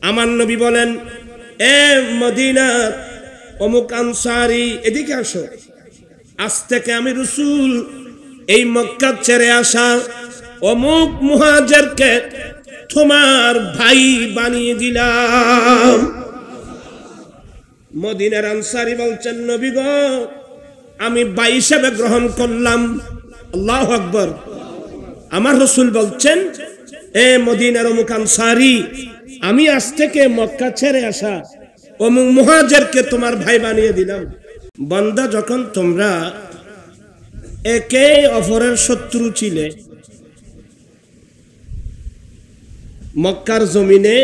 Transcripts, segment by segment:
আমার নবী বলেন, এ মদিনার অমুক আনসারী, এদিকে আসো, আজ থেকে আমি রাসূল এই মক্কা ছেড়ে আসা অমুক মুহাজিরকে তোমার ভাই বানিয়ে দিলাম। মদিনার আনসারী বলছেন, নবী গো, আমি ভাই হিসেবে গ্রহণ করলাম। আল্লাহু আকবার। আমার রাসূল বলছেন, এ মদিনার অমুক আনসারী, আমি আজ থেকে মক্কা ছেড়ে আসা অমুক মুহাজিরকে তোমার ভাই বানিয়ে দিলাম। বান্দা, যখন তোমরা একে অপরের শত্রু ছিলে, মক্কার জমিনে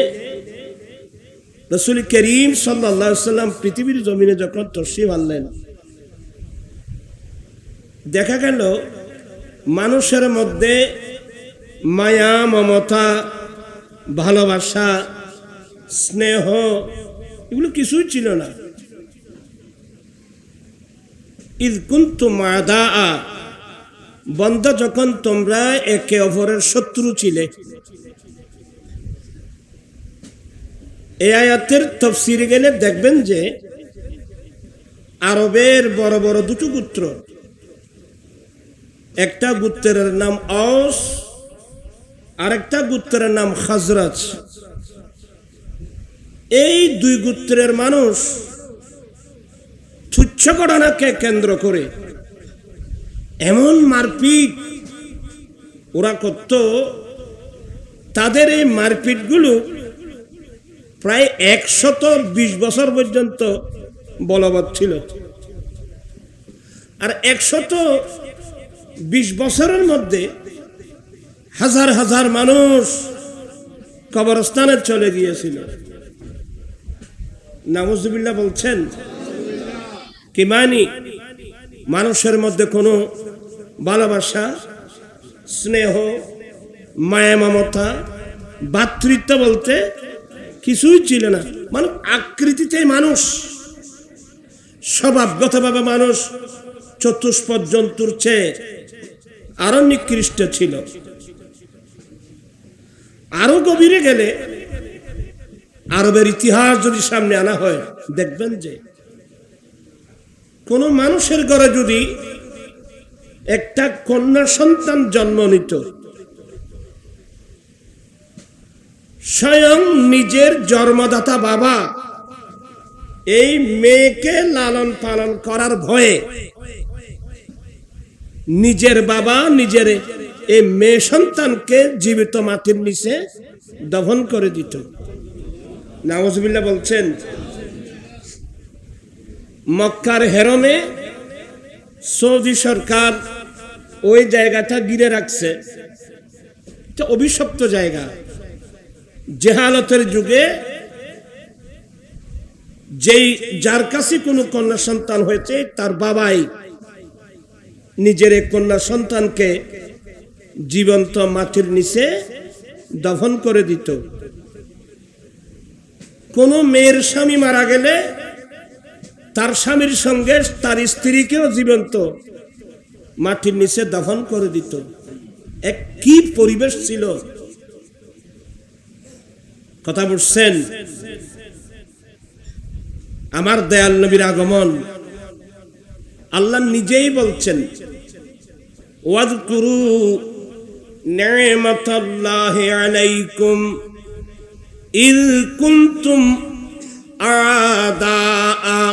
রাসূল করিম সাল্লাল্লাহু আলাইহি ওয়াসাল্লাম পৃথিবীর জমিনে যখন তশরিফ আনলেন, দেখা গেল মানুষের মধ্যে মায়া, মমতা, ভালোবাসা, স্নেহ এগুলো কিছুই ছিল না। ইয কুনতুম আ'দাআ, বান্দা যখন তোমরা একে অপরের শত্রু ছিলে। এই আয়াতের তাফসীরে গেলে দেখবেন যে আরবের বড় বড় দুটো গোত্র, একটা গোত্রের নাম আওস আর একটা গোত্রের নাম খাজরাজ। এই দুই গোত্রের মানুষ তুচ্ছ ঘটনাকে কেন্দ্র করে এমন মারপিট ওরা করত, তাদের এই মারপিটগুলো প্রায় 120 বছর পর্যন্ত বলবৎ ছিল। আর 120 বছরের মধ্যে হাজার হাজার মানুষ কবরস্থানে চলে গিয়েছিল। নাউজুবিল্লাহ বলছেন কি মানি? মানুষের মধ্যে কোনো ভালোবাসা, স্নেহ, মায়া, মমতা, ভ্রাতৃত্ব বলতে কিছুই ছিল না। মানে আকৃতিতে মানুষ, স্বভাবগতভাবে মানুষ চতুষ্পদ জন্তুর চেয়ে আরো নিকৃষ্ট ছিল। আরো গভীরে গেলে আরবের ইতিহাস যদি সামনে আনা হয়, দেখবেন যে কোন মানুষের ঘরে যদি একটা কন্যা সন্তান জন্ম নিত, স্বয়ং নিজের জন্মদাতা বাবা এই মেয়েকে লালন পালন করার ভয়ে নিজের বাবা নিজের এই মেয়ে সন্তানকে জীবিত মাটির নিচে দফন করে দিত। নাউজুবিল্লাহ বলছেন। মক্কার হেরমে সৌদি সরকার ওই জায়গাটা ঘিরে রাখছে, এটা অভিশপ্ত জায়গা। জেহালতের যুগে যার কাছে কোনো কন্যা সন্তান হয়েছে, তার বাবাই নিজের কন্যা সন্তানকে জীবন্ত মাটির নিচে দফন করে দিত। কোন মেয়ের স্বামী মারা গেলে তার স্বামীর সঙ্গে তার স্ত্রীকেও জীবন্ত মাটির নিচে দফন করে দিত। এক কি পরিবেশ ছিল! কথা বলছেন। আমার দয়াল নবীর আগমন, আল্লাহ নিজেই বলছেন, ওয়াজকুরু নি'মাতাল্লাহি আলাইকুম ইয কুনতুম আ'দাআ।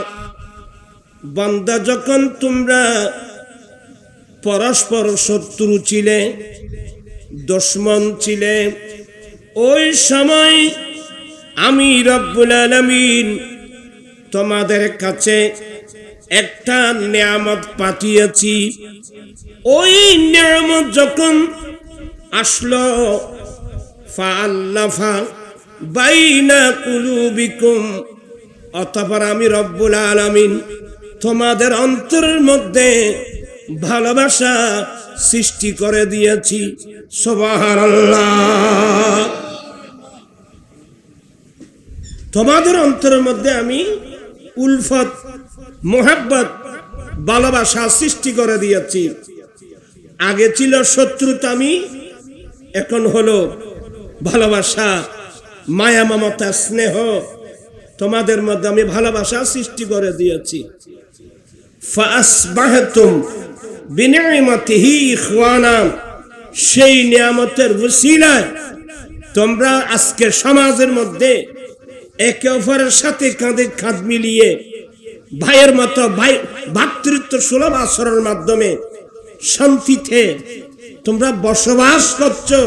বান্দা, যখন তোমরা পরস্পর শত্রু ছিলে, দুশমন ছিলে, ওই সময় আমি রব্বুল আলামিন তোমাদের কাছে একটা নিয়ামত পাঠিয়েছি। ওই নিয়ামত যখন আসলো, ফাআল্লাফা বাইনা কুলুবিকুম, অতঃপর আমি রব্বুল আলামিন তোমাদের অন্তরের মধ্যে ভালোবাসা সৃষ্টি করে দিয়েছি। সুবহানাল্লাহ। তোমাদের অন্তরের মধ্যে আমি উলফত, মোহাব্বত, ভালোবাসা সৃষ্টি করে দিয়েছি। আগে ছিল শত্রুতামি, এখন হলো ভালোবাসা, মায়া মমতা স্নেহ তোমাদের মধ্যে আমি ভালোবাসা সৃষ্টি করে দিয়েছি। ফাসবাহতুম বিনিমাতিহি ইখওয়ানা, সেই নিয়ামতের ওসিলায় তোমরা আজকে সমাজের মধ্যে একে অপরের সাথে কাঁধে কাঁধ মিলিয়ে ভাইয়ের মতো ভাই ভাতৃত্ব সুলভ আচরণের মাধ্যমে শান্তিতে তোমরা বসবাস করছো।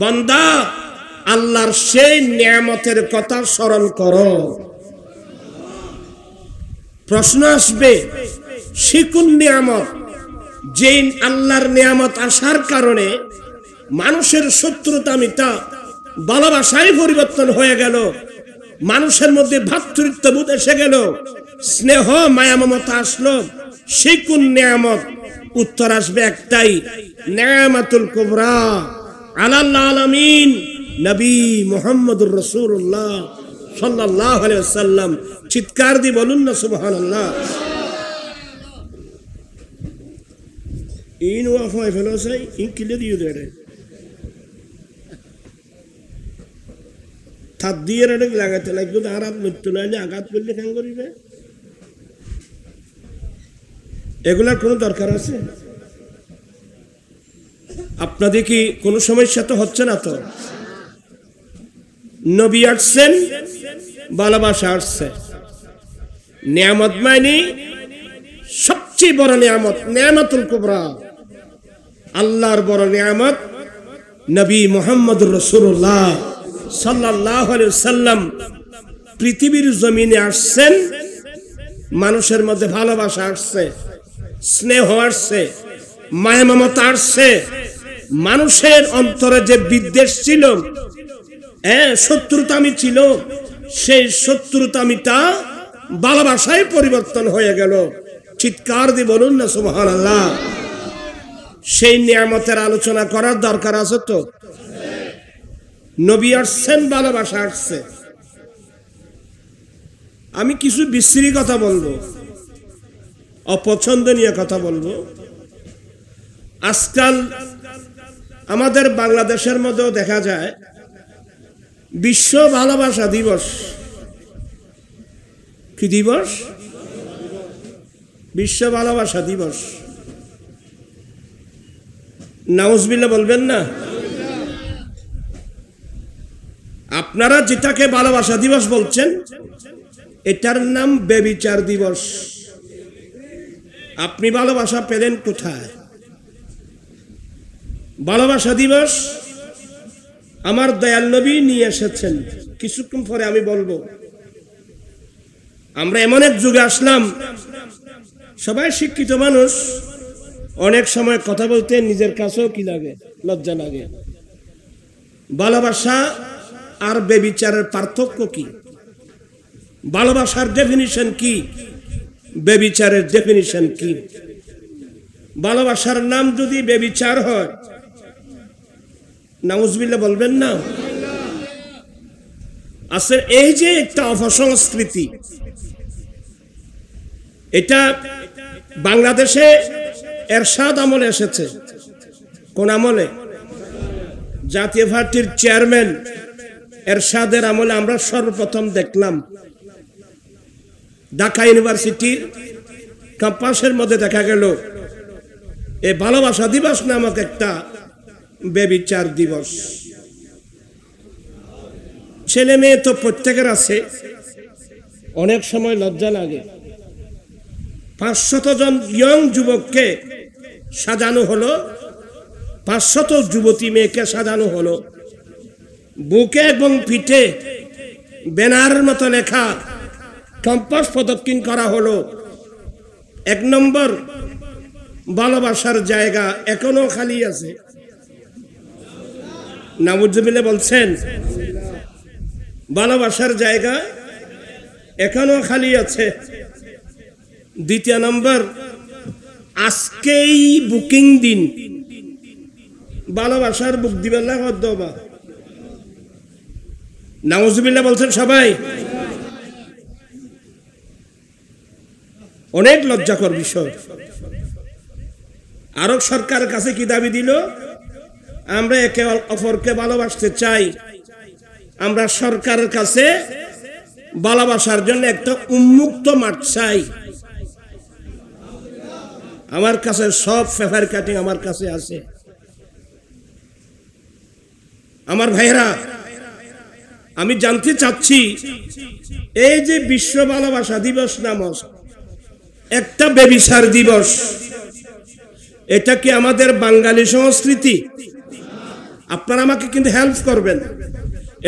বান্দা, আল্লাহর সেই নিয়ামতের কথা স্মরণ করো। প্রশ্ন আসবে, সে কোন নিয়ামত? যে আল্লাহর নিয়ামত আসার কারণে মানুষের শত্রুতা মিটা ভালোবাসায় পরিবর্তন হয়ে গেল, মানুষের মধ্যে ভ্রাতৃত্ববোধ এসে গেল, স্নেহ মায়া মমতা আসলো, সে কোন নিয়ামত? উত্তর আসবে একটাই, নিয়ামাতুল কুবরা আলাল আলামিন নবী মুহাম্মদুর রাসূলুল্লাহ সাল্লাল্লাহু আলাইহি ওয়াসাল্লাম। চিৎকার দিয়ে বলুন না সুবহানাল্লাহ। ইন ওয়াফাই ফেলোসাই ইন কিলে দিও দেরে থাদ দিয়ে রেডে লাগাতে লাগবে, আরাম মৃত্যু নাইলে আঘাত করলে কেন করিবে? এগুলার কোনো দরকার আছে? আপনাদের কি কোনো সমস্যা তো হচ্ছে না? তো নবী আসছেন, ভালোবাসা আসছে। নিয়ামত মানে সবচেয়ে বড় নিয়ামত, নিয়ামতুল কুবরা, আল্লাহর বড় নিয়ামত নবী মুহাম্মদুর রাসূলুল্লাহ সাল্লাল্লাহু আলাইহি ওয়াসাল্লাম পৃথিবীর জমিনে আসছেন, মানুষের মধ্যে ভালোবাসা আসছে, স্নেহ আসছে, মায়া মমতা আসছে। মানুষের অন্তরে যে বিদ্বেষ ছিল, শত্রুতামি ছিল, সেই শত্রুতামিটা ভালোবাসায় পরিবর্তন হয়ে গেল। চিৎকার দিয়ে বলুন না সুবহানাল্লাহ। সেই নিয়ামতের আলোচনা করার দরকার আছে তো। নবী আসছেন, ভালোবাসা আসছে। আমি কিছু বিশ্রী কথা বলবো, অপছন্দনীয় কথা বলবো। আজকাল আমাদের বাংলাদেশের মধ্যেও দেখা যায় বিশ্ব ভালোবাসা দিবস। কি দিবস? বিশ্ব ভালোবাসা দিবস। নাউজুবিল্লাহ বলবেন না? আপনারা যেটাকে ভালোবাসা দিবস বলছেন, এটার নাম ব্যভিচার দিবস। আপনি ভালোবাসা পেলেন কোথায়? ভালোবাসা দিবস আমার দয়াল নবী নিয়ে এসেছেন। কিছুক্ষণ পরে আমি বলবো। আমরা এমন এক যুগে আসলাম, সবাই শিক্ষিত মানুষ, অনেক সময় কথা বলতে নিজের কাছেও কি লাগে, লজ্জা লাগে। ভালোবাসা আর ব্যভিচারের পার্থক্য কি? ভালোবাসার ডেফিনিশন কি? ব্যভিচারের ডেফিনিশন কি? ভালোবাসার নাম যদি ব্যভিচার হয়, নাউজুবিল্লাহ বলবেন না? আসলে এই যে একটা অপসংস্কৃতি, এটা বাংলাদেশে এরশাদ আমলে এসেছে। কোন আমলে? জাতীয় পার্টির চেয়ারম্যান এরশাদের আমলে আমরা সর্বপ্রথম দেখলাম। ঢাকা ইউনিভার্সিটির ক্যাম্পাসের মধ্যে দেখা গেল এই ভালোবাসা দিবস নামক একটা ব্যভিচার দিবস। ছেলে মেয়ে তো প্রত্যেকের আছে, অনেক সময় লজ্জা লাগে। 500 জন ইয়ং যুবককে সাজানো হলো, 500 যুবতী মেয়েকে সাজানো হলো, বুকে এবং পিঠে ব্যানারের মতো লেখা ক্যাম্পাস প্রদক্ষিণ করা হলো। 1 নম্বর ভালোবাসার জায়গা এখনো খালি আছে। নাউজুবিল্লাহ বলছেন? ভালোবাসার জায়গা এখনো খালি আছে। 2 নম্বর, আজকেই বুকিং দিন, ভালোবাসার বুক দিবেন না কদ্দবা। নাউজুবিল্লাহ বলছেন সবাই? অনেক লজ্জাকর বিষয়। আরব সরকারের কাছে কি দাবি দিল? আমরা একে অপরকে ভালোবাসতে চাই, আমরা সরকারের কাছে ভালোবাসার জন্য একটা উন্মুক্ত মাঠ চাই। আমার কাছে সব পেপার কাটিং আমার কাছে আছে। আমার ভাইরা, আমি জানতে চাচ্ছি, এই যে বিশ্ব ভালোবাসা দিবস নামক একটা বেবিচার দিবস, এটা কি আমাদের বাঙালি সংস্কৃতি? আপনারা আমাকে কিন্তু হেল্প করবেন।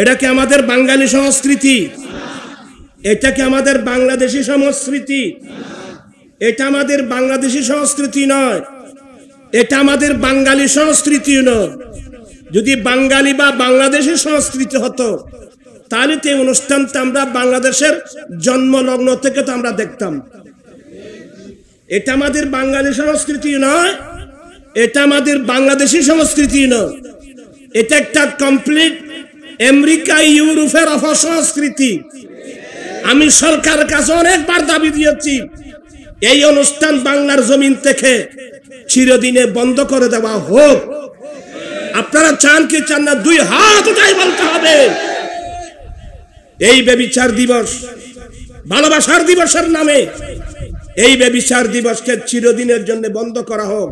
এটা কি আমাদের বাঙালি সংস্কৃতি? এটা কি আমাদের বাংলাদেশি সংস্কৃতি? এটা আমাদের বাংলাদেশি সংস্কৃতি নয়, এটা আমাদের বাঙালি সংস্কৃতি নয়। যদি বাঙালি বা বাংলাদেশি সংস্কৃতি হতো তাহলে তো এই অনুষ্ঠানটা আমরা বাংলাদেশের জন্মলগ্ন থেকে তো আমরা দেখতাম। এটা আমাদের বাঙালি সংস্কৃতি নয়, এটা আমাদের বাংলাদেশি সংস্কৃতি নয়, এটা একটা কমপ্লিট আমেরিকা ইউরোপের অপসংস্কৃতি। আমি সরকারের কাছে অনেকবার দাবি দিয়েছি, এই অনুষ্ঠান বাংলার জমিন থেকে চিরদিনে বন্ধ করে দেওয়া হোক। আপনারা চান কি চান না? দুই হাত উঠাই বলতে হবে, এই বেবিচার দিবস, ভালোবাসার দিবসের নামে এই বেবিচার দিবসকে চিরদিনের জন্য বন্ধ করা হোক।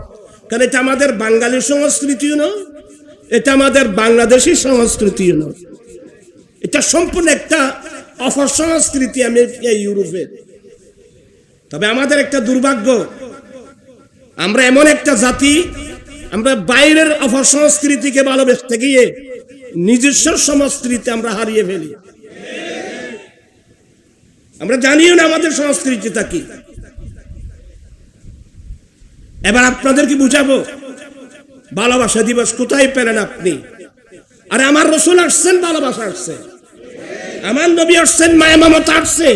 কারণ এটা আমাদের বাঙালি সংস্কৃতিও নয়, এটা আমাদের বাংলাদেশি সংস্কৃতিও নয়, এটা সম্পূর্ণ একটা অপসংস্কৃতি আমেরিকা ইউরোপের। তবে আমাদের একটা দুর্ভাগ্য, আমরা এমন একটা জাতি, আমরা বাইরের অপসংস্কৃতিকে ভালোবাসতে গিয়ে নিজস্ব সংস্কৃতি আমরা হারিয়ে ফেলি। আমরা জানিও না আমাদের সংস্কৃতিটা কি। এবার আপনাদেরকে বুঝাবো ভালোবাসা দিবস কোথায় পেলেন আপনি? আরে আমার রাসূল আসছেন, ভালোবাসা আসছে, আমার নবী আসছেন, মায়া মমতা আসছে,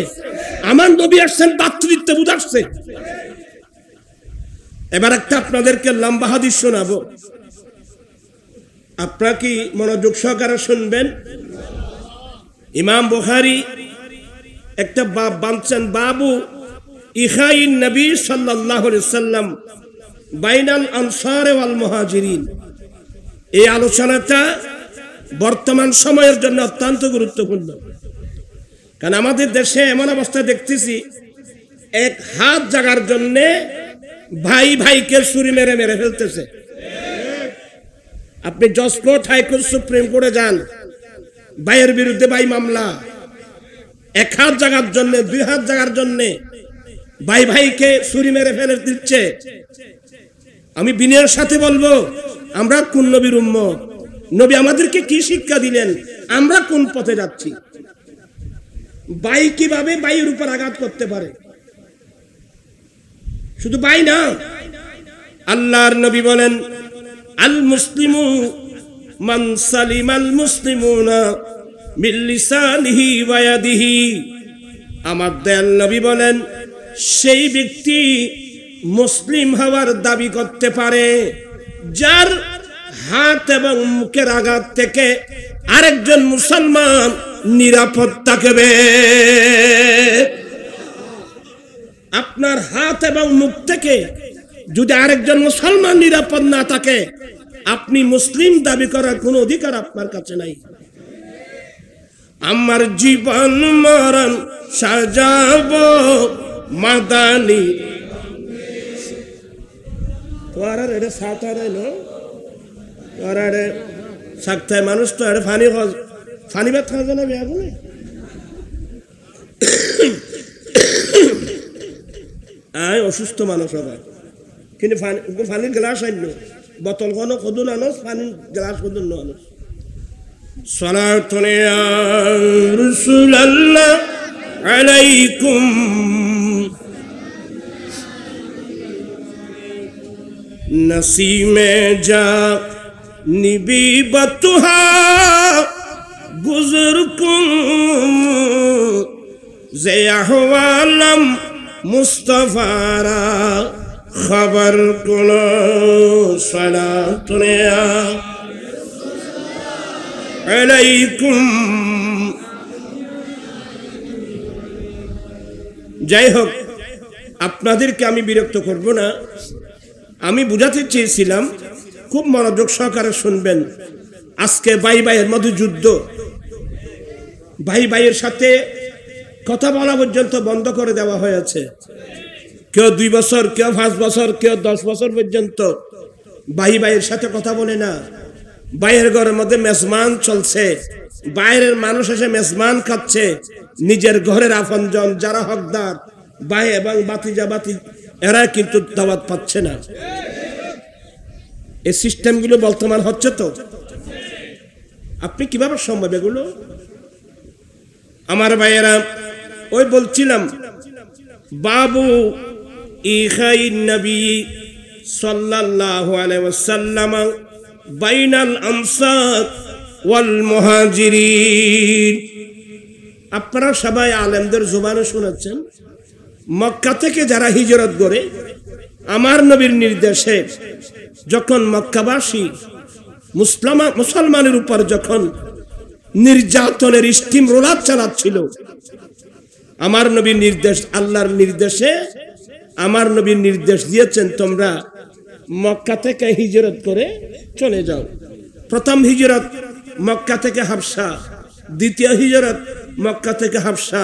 আমার নবী আসছেন, ভাতৃত্ববোধ আসছে। এবার একটা আপনাদেরকে লম্বা হাদিস শোনাবো, আপনারা কি মনোযোগ সহকারে শুনবেন? ইমাম বুখারী একটা বাব বানছেন, বাবু ইখাইন নবী সাল্লাল্লাহু আলাইহি ওয়াসাল্লাম বাইনাল আনসার ওয়াল মুহাজিরিন। এই আলোচনাটা বর্তমান সময়ের জন্য অত্যন্ত গুরুত্বপূর্ণ। কারণ আমাদের দেশে এমন অবস্থা দেখতেছি, এক হাত জাগার জন্য ভাই ভাইকে ছুরি মেরে মেরে ফেলতেছে। আপনি জজ কোর্ট, হাইকোর্ট, সুপ্রিম কোর্টে যান, ভাইয়ের বিরুদ্ধে ভাই মামলা। এক হাত জাগার জন্য, দুই হাত জাগার জন্য ভাই ভাইকে ছুরি মেরে ফেলে দিচ্ছে। আমি বিনয়ের সাথে বলবো, আমরা কোন নবীর উম্মত? নবী আমাদেরকে কি শিক্ষা দিলেন? আমরা কোন পথে যাচ্ছি? ভাই কিভাবে ভাইয়ের উপর আঘাত করতে পারে? শুধু ভাই না, আল্লাহর নবী বলেন, আল মুসলিমু মান সালিমাল মুসলিমুনা মিন লিসানিহি ওয়া ইয়াদিহি। আমার দয়াল নবী বলেন, সেই ব্যক্তি মুসলিম হওয়ার দাবি করতে পারে যার হাত এবং মুখের আঘাত থেকে আরেকজন মুসলমান নিরাপদ থাকবে। আপনার হাত এবং মুখ থেকে যদি আরেকজন মুসলমান নিরাপদ না থাকে, আপনি মুসলিম দাবি করার কোনো অধিকার আপনার কাছে নাই। আমার জীবন মরণ সাজাবো মাদানি। তোয়ার এটা সাঁতারে নো, তোয়ার সাকতায় মানুষ তো এটা ফানি ভাত খাওয়া জানাবে এখন। আয় অসুস্থ মানুষ আবার, কিন্তু পানির গ্লাস আনল, বোতল কোনো কদুন আনস, পানির গ্লাস কদুন আনস। সালাতুন ইয়া রাসূলুল্লাহ আলাইকুম নসীমে যা নিবি বতুহা গুজরকুম যে আহওয়ালম মুস্তাফারা খবর কোন। সালাতুন ইয়া আলাইকুম। যাই হোক, আপনাদেরকে আমি বিরক্ত করব না। আমি বুঝাতে চেয়েছিলাম, খুব মনোযোগ সহকারে শুনবেন। আজকে ভাই ভাইয়ের মধ্যে যুদ্ধ, ভাই ভাইয়ের সাথে কথা বলা পর্যন্ত বন্ধ করে দেওয়া হয়েছে। কেউ 2 বছর, কেউ 5 বছর, কেউ 10 বছর পর্যন্ত ভাই ভাইয়ের সাথে কথা বলে না। ভাইয়ের ঘরের মধ্যে মেজমান চলছে, বাইরের মানুষ এসে মেজমান খাচ্ছে, নিজের ঘরের আপনজন যারা হকদার ভাই এবং বাতিজা বাতি এরা কিন্তু দাওয়াত পাচ্ছে না। এই সিস্টেমগুলো বর্তমান হচ্ছে তো, আপনি কিভাবে সম্ভব এগুলো? আমার ভাইয়েরা, ওই বলছিলাম বাবু ইখাইন নবী সাল্লাল্লাহু আলাইহি ওয়াসাল্লাম বাইনাল আনসার ওয়াল মুহাজিরিন। আপনারা সবাই আলেমদের জবানে শুনেছেন, মক্কা থেকে যারা হিজরত করে আমার নবীর নির্দেশে যখন মক্কাবাসী মুসলমানের উপর যখন নির্যাতনের স্টিম রোলার চালাচ্ছিল, আমার নবীর নির্দেশ, আল্লাহর নির্দেশে আমার নবীর নির্দেশ দিয়েছেন তোমরা মক্কা থেকে হিজরত করে চলে যাও। প্রথম হিজরত মক্কা থেকে হাবশা, দ্বিতীয় হিজরত মক্কা থেকে হাবশা,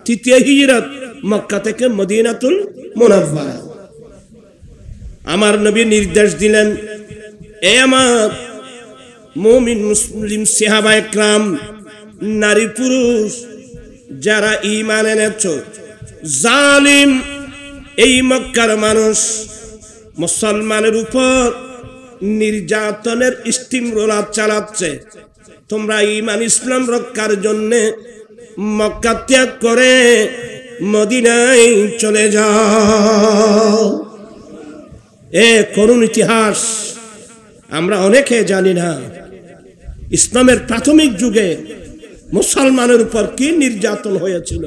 তৃতীয় হিজরত মক্কা থেকে মদিনাতুল মুনাওয়ারা। আমার নবী নির্দেশ দিলেন, এ আমার মুমিন মুসলিম সাহাবা একরাম, নারী পুরুষ যারা ঈমান এনেছো, জালিম এই মক্কার মানুষ মুসলমানের উপর নির্যাতনের স্টিম রোলার চালাচ্ছে, তোমরা ঈমান ইসলাম রক্ষার জন্য মক্কা ত্যাগ করে মদিনায় চলে যাও। এ করুণ ইতিহাস আমরা অনেকে জানি না। ইসলামের প্রাথমিক যুগে মুসলমানের উপর কি নির্যাতন হয়েছিল।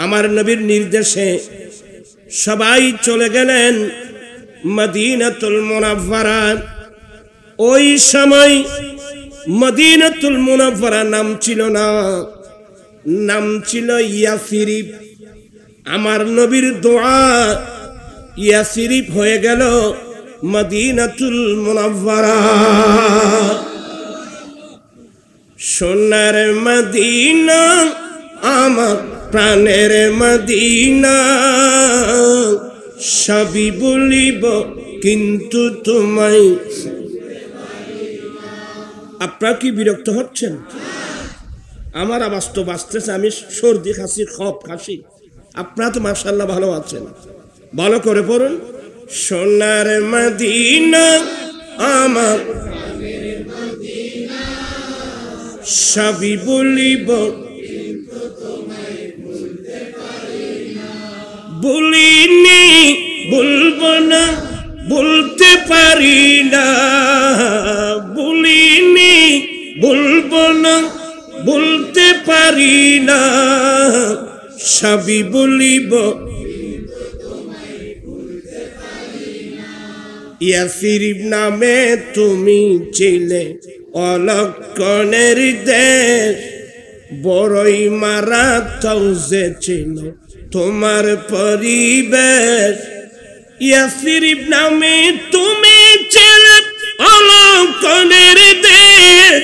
আমার নবীর নির্দেশে সবাই চলে গেলেন মদিনাতুল মুনাওয়ারা। ওই সময় মদিনাতুল মুনাওয়ারা নাম ছিল না, নাম ছিল ইয়াসরিব। আমার নবীর দোয়া ইয়াসরিব হয়ে গেল মদিনাতুল মুনাওয়ারা। সোনার মদিনা আমার প্রাণের মদিনা, সবই বলিব কিন্তু তোমায়। আপনারা কি বিরক্ত হচ্ছেন? আমার আওয়াজ তো বাঁচতেছে, আমি সর্দি খাসি খপ খাসি, আপনারা তো মাশাআল্লাহ ভালো আছেন। ভালো করে পড়ুন, সোনার মদিনা আমার সবই বলিব বলিনি, বলবো না, বলতে পারি না, বলিনি, বলবো না, বলতে পারি না, সবই বলিব। ইয়াসরিব নামে তুমি ছিলে অলক্ষণের দেশ, বড়ই মারাত্মক যে ছিল তোমার পরিবেশ। ইয়াসরিব নামে তুমি ছিলে অলক্ষণের দেশ,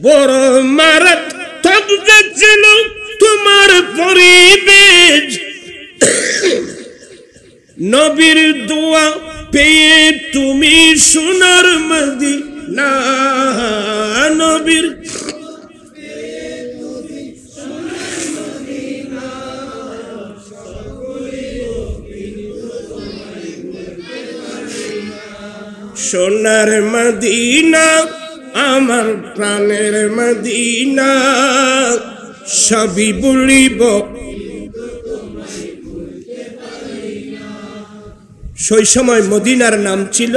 বড় মারাত্মক যে ছিল তোমার পরিবেশ। নবীর দোয়া পেয়ে তুমি সোনার মদিনা, নবীর সোনার মদিনা আমার প্রাণের মদিনা, সবই বলিব। সেই সময় মদিনার নাম ছিল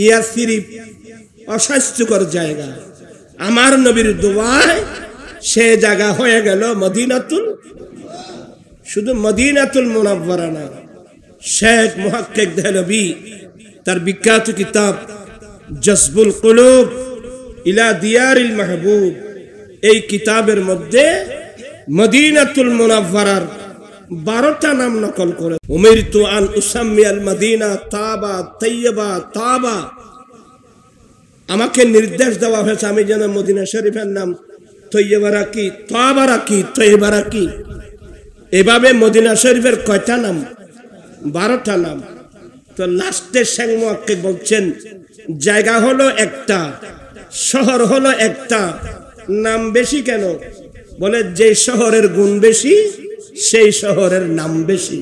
ইয়াসরিব, অস্বাস্থ্যকর জায়গা। আমার নবীর দোয়ায় সে জায়গা হয়ে গেল মদিনাতুল, শুধু মদিনাতুল মুনাওয়ারা না। শেখ মুহাক্কিক দেহলভী তার বিখ্যাত কিতাব জজবুল কুলুব ইলা দিয়ারিল মাহবুব, এই কিতাবের মধ্যে মদিনাতুল মুনাওয়ারার 12টা নাম নকল করে। উমিরতু আন উসাম্মিয়াল মদিনা তাবা তাইয়্যিবা তাবা, আমাকে নির্দেশ দেওয়া হয়েছে আমি যেন মদিনা শরীফের নাম তৈয়বা রাখি, তওবা রাখি, তৈয়বা রাখি। এভাবে মদিনা শরীফের কয়টা নাম? 12টা নাম। তো লাস্টে শেখ মুহাক্কিক বলছেন জায়গা হলো একটা, শহর হলো একটা, নাম বেশি কেন? বলে যে শহরের গুণ বেশি সেই শহরের নাম বেশি।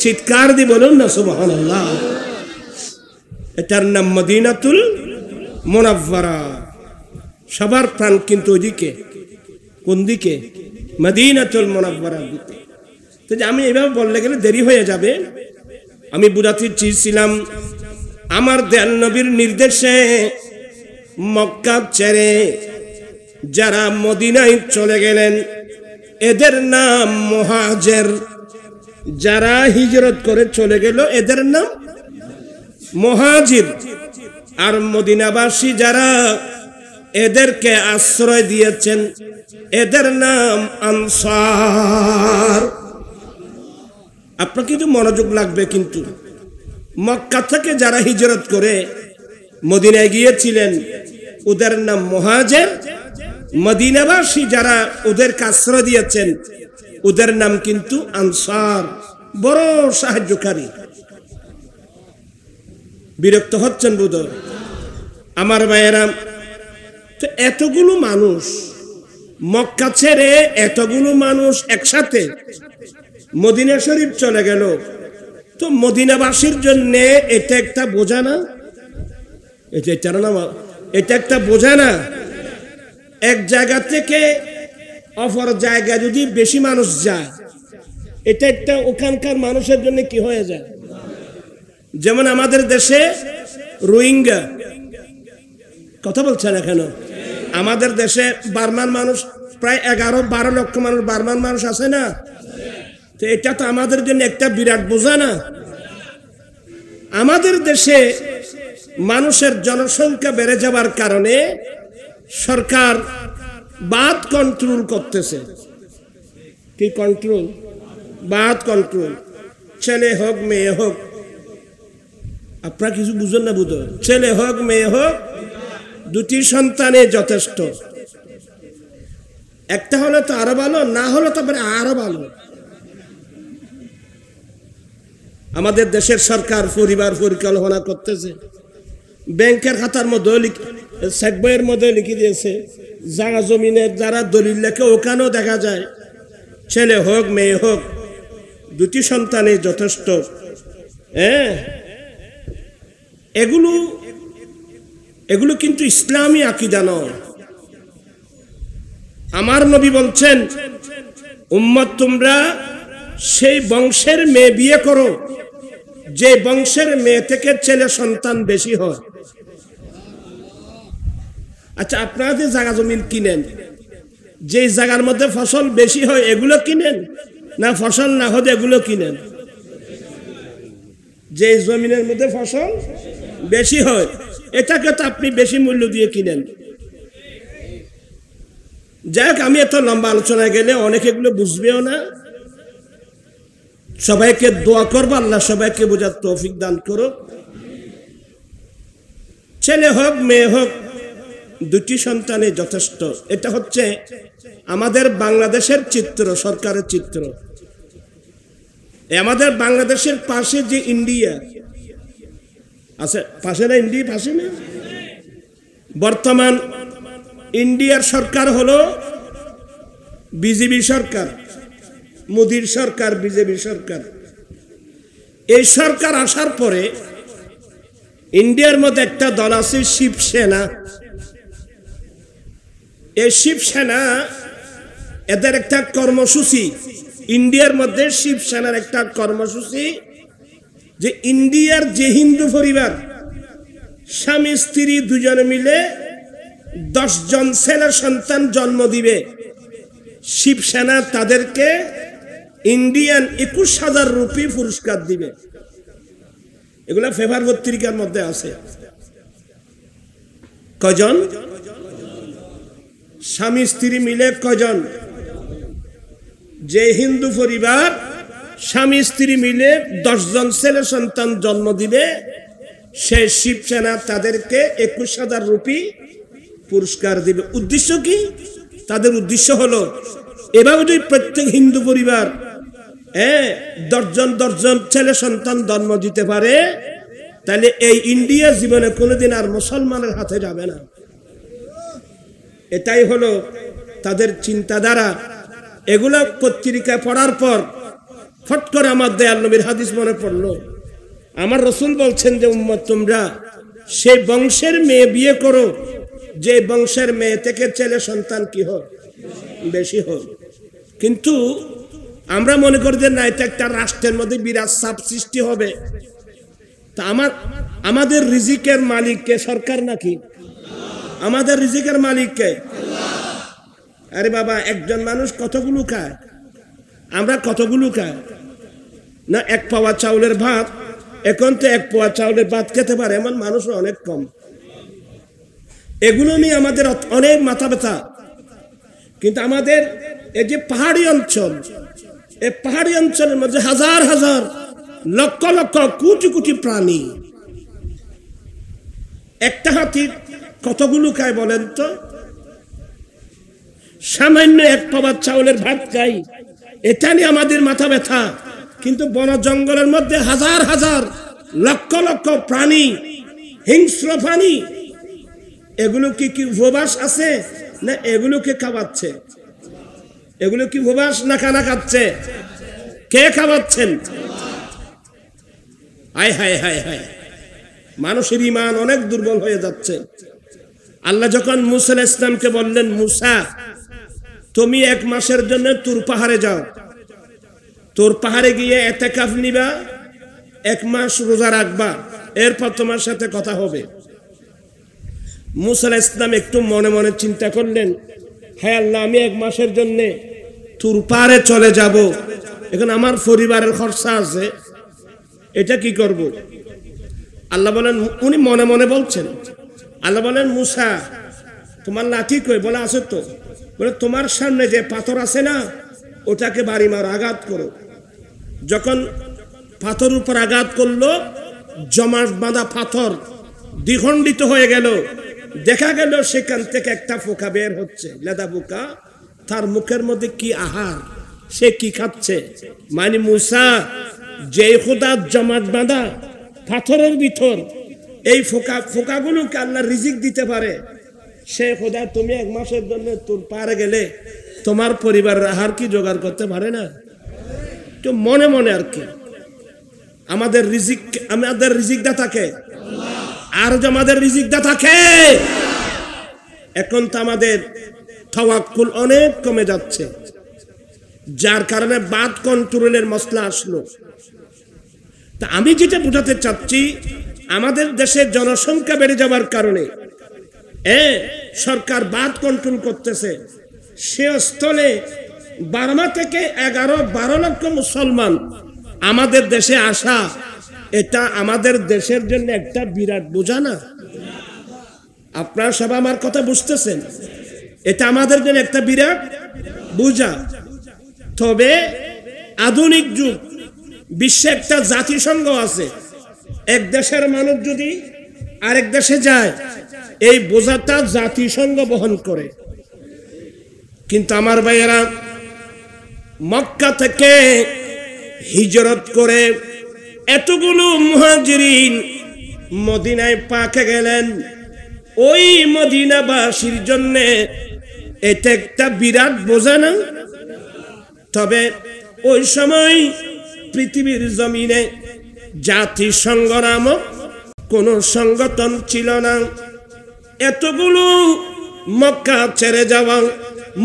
চিৎকার দিয়ে বলুন না সুবহানাল্লাহ। এটার নাম মদিনাতুল মুনাওয়ারা। সবার প্রাণ কিন্তু ওইদিকে। কোন দিকে? মদিনাতুল মুনাওয়ারার দিকে। তো আমি এভাবে বললে গেলে দেরি হয়ে যাবে। আমি বুঝাতে চেয়েছিলাম আমার দয়াল নবীর নির্দেশে মক্কা ছেড়ে যারা মদিনায় চলে গেলেন এদের নাম মুহাজির। যারা হিজরত করে চলে গেল এদের নাম মুহাজির। আর মদিনাবাসী যারা এদেরকে আশ্রয় দিয়েছেন এদের নাম আনসার। আপনার কিন্তু মনোযোগ লাগবে। কিন্তু মক্কা থেকে যারা হিজরত করে মদিনায় গিয়েছিলেন ওদের নাম মুহাজির। মদিনাবাসী যারা ওদেরকে আশ্রয় দিয়েছেন ওদের নাম কিন্তু আনসার, বড় সাহায্যকারী। বিরক্ত হচ্ছেন বুধ আমার ভাইয়েরা? তো এতগুলো মানুষ মক্কা ছেড়ে এতগুলো মানুষ একসাথে মদিনা শরীফ চলে গেল, তো মদিনাবাসীর জন্য এটা একটা বোঝা না? এটা একটা বোঝা না? এক জায়গা থেকে অপর জায়গা যদি বেশি মানুষ যায় এটা একটা ওখানকার মানুষের জন্য কি হয়ে যায়? যেমন আমাদের দেশে রোহিঙ্গা, কথা বলছেন না কেন? আমাদের দেশে বার্মান মানুষ প্রায় 11-12 লক্ষ মানুষ বার্মান মানুষ আছে না? তো এটা তো আমাদের জন্য একটা বিরাট বোঝা না? আমাদের দেশে মানুষের জনসংখ্যা বেড়ে যাওয়ার কারণে সরকার বাদ কন্ট্রোল করতেছে। কি কন্ট্রোল? বাদ কন্ট্রোল। ছেলে হোক মেয়ে হোক, আপনারা কিছু বুঝেন না বুঝো? ছেলে হোক মেয়ে হোক, 2টি সন্তানে যথেষ্ট। একটা হলে তো আরো ভালো, না হলে তো আরো ভালো। আমাদের দেশের সরকার পরিবার পরিকল্পনা করতেছে, ব্যাংকের খাতার মধ্যে চেক বইয়ের মধ্যে লিখে দিয়েছে জায়গা জমিনের যারা দলিল লেখে ওখানেও দেখা যায় ছেলে হোক মেয়ে হোক 2টি সন্তানে যথেষ্ট। হ্যাঁ, এগুলো কিন্তু ইসলামী আকীদা নয়। আমার নবী বলছেন উম্মত তোমরা সেই বংশের মেয়ে বিয়ে করো যে বংশের মেয়ে থেকে ছেলে সন্তান বেশি হয়। আচ্ছা, আপনারা যে জায়গা জমিন কিনেন, যে জায়গার মধ্যে ফসল বেশি হয় এগুলো কিনেন না ফসল না হলে এগুলো কিনেন? যে জমিনের মধ্যে ফসল বেশি হয় এটাকে তো আপনি বেশি মূল্য দিয়ে কিনেন। যাই হোক, আমি এত লম্বা আলোচনায় গেলে অনেকে এগুলো বুঝবেও না। সবাইকে দোয়া করবো আল্লাহ সবাইকে বোঝার তৌফিক দান করো। ছেলে হোক মেয়ে হোক 2টি সন্তানে যথেষ্ট। এটা হচ্ছে আমাদের বাংলাদেশের চিত্র, সরকারের চিত্র। আমাদের বাংলাদেশের পাশে যে ইন্ডিয়া আছে, পাশে না ইন্ডিয়া, পাশে না, বর্তমান ইন্ডিয়ার সরকার হলো বিজেপি সরকার, মোদির সরকার, বিজেপি সরকার। এই সরকার আসার পরে ইন্ডিয়ার মধ্যে একটা দল আছে শিবসেনা। এই শিবসেনা এদের একটা কর্মসূচি, ইন্ডিয়ার মধ্যে শিবসেনার একটা কর্মসূচি যে ইন্ডিয়ার যে হিন্দু পরিবার স্বামী স্ত্রী দুজনে মিলে 10 জন ছেলে সন্তান জন্ম দিবে, শিবসেনা তাদেরকে ইন্ডিয়ান 21,000 রুপি পুরস্কার দিবে। এগুলা পেপার পত্রিকার মধ্যে আছে। কজন? স্বামী স্ত্রী মিলে কজন? যে হিন্দু পরিবার স্বামী স্ত্রী মিলে 10 জন ছেলে সন্তান জন্ম দিবে সেই শিবসেনা তাদেরকে 21,000 রুপি পুরস্কার দিবে। উদ্দেশ্য কি? তাদের উদ্দেশ্য হলো এভাবে যদি প্রত্যেক হিন্দু পরিবার 10 ছেলে সন্তান জন্ম দিতে পারে, তাহলে এই ইন্ডিয়া জীবনে কোনোদিন আর মুসলমানের হাতে যাবে না। এটাই হলো তাদের চিন্তাধারা। এগুলো পত্রিকায় পড়ার পর ফট করে আমার দয়াল নবীর হাদিস মনে পড়লো। আমার রসুল বলছেন যে উম্মত, তোমরা সেই বংশের মেয়ে বিয়ে করো যে বংশের মেয়ে থেকে ছেলে সন্তান কি হয়, বেশি হয়। কিন্তু আমরা মনে করি যে না, এটা একটা রাষ্ট্রের মধ্যে বিরাট চাপ সৃষ্টি হবে। তা আমাদের রিজিকের মালিক কে? সরকার নাকি? আমাদের রিজিকের মালিক কে? আরে বাবা, একজন মানুষ কতগুলো খায়? আমরা কতগুলো খায় না? 1 পাওয়া চাউলের ভাত, এখন তো 1 পাওয়া চাউলের ভাত খেতে পারে এমন মানুষ অনেক কম। এগুলো নিয়ে আমাদের অনেক মাথা ব্যথা। কিন্তু আমাদের এই যে পাহাড়ি অঞ্চল, এই পাহাড়ি অঞ্চলের মধ্যে হাজার হাজার লক্ষ লক্ষ কোটি কোটি প্রাণী। একটা হাতি কতগুলো খায় বলেন তো? সামান্য 1 পাওয়া চাউলের ভাত খাই, এটা নিয়ে আমাদের মাথা ব্যথা। কিন্তু বন জঙ্গলের মধ্যে হাজার হাজার লক্ষ লক্ষ প্রাণী, হিংস্র প্রাণী, এগুলো কি উপবাস আছে না এগুলোকে খাওয়াচ্ছে? এগুলো কি উপবাস না খানা খাচ্ছে? কে খাওয়াচ্ছেন? হায় হায় হায় হায়, মানুষের ঈমান অনেক দুর্বল হয়ে যাচ্ছে। আল্লাহ যখন মুসা আলাইহিস সালামকে বললেন, মুসা তুমি 1 মাসের জন্য তুর পাহাড়ে যাও, তোর পাহাড়ে গিয়ে ইতিকাফ নিবা, 1 মাস রোজা রাখবা, এরপর তোমার সাথে কথা হবে। মুসা আলাইহিস সালাম একটু মনে মনে চিন্তা করলেন, হ্যাঁ আল্লাহ, আমি 1 মাসের জন্য তুর পাহাড়ে চলে যাব, এখন আমার পরিবারের খরচা আছে, এটা কি করব? আল্লাহ বলেন, উনি মনে মনে বলছেন, আল্লাহ বলেন, মুসা তোমার লাঠি কই? বলে আছে তো। বলে তোমার সামনে যে পাথর আছে না, ওটাকে বাড়ি মারো, আঘাত করো। যখন পাথর উপর আঘাত করলো, জমাট বাঁধা পাথর দ্বিখণ্ডিত হয়ে গেল। দেখা গেল সেখান থেকে একটা পোকা বের হচ্ছে, লেদা পোকা। তার মুখের মধ্যে কি আহার, সে কি খাচ্ছে? মানে মুসা, যে খোদা জমাট বাঁধা পাথরের ভিতর এই ফোকাগুলোকে আল্লাহ রিজিক দিতে পারে, সে খোদা তুমি 1 মাসের জন্য তোর পারে গেলে তোমার পরিবারের আহার কি জোগাড় করতে পারে না? তো মনে মনে আর কি আমাদের রিজিক দাতাকে, আর যে আমাদের রিজিক দাতাকে। এখন তো আমাদের তাওয়াক্কুল অনেক কমে যাচ্ছে, যার কারণে বাদ কন্ট্রোলের মসলা আসলো। তা আমি যেটা বোঝাতে চাচ্ছি, আমাদের দেশের জনসংখ্যা বেড়ে যাওয়ার কারণে সরকার বাদ কন্ট্রোল করতেছে। সে স্থলে বার্মা থেকে 11-12 লক্ষ মুসলমান আমাদের দেশে আসা, এটা আমাদের দেশের জন্য একটা বিরাট বোঝা না? আপনারা সবাই আমার কথা বুঝতেছেন? এটা আমাদের জন্য একটা বিরাট বোঝা। তবে আধুনিক যুগ, বিশ্বে একটা জাতিসংঘ আছে। এক দেশের মানুষ যদি আরেক দেশে যায়, এই বোঝাটা জাতিসংঘ বহন করে। কিন্তু আমার ভাইয়েরা, মক্কা থেকে হিজরত করে এতগুলো মুহাজিরিন মদিনায় পাকে গেলেন। ওই মদিনাবাসীর জন্য এটা একটা বিরাট বোঝা না? তবে ওই সময় পৃথিবীর জমিনে জাতিসংঘ নামক কোন সংগঠন ছিল না। এতগুলো মক্কা ছেড়ে যাওয়া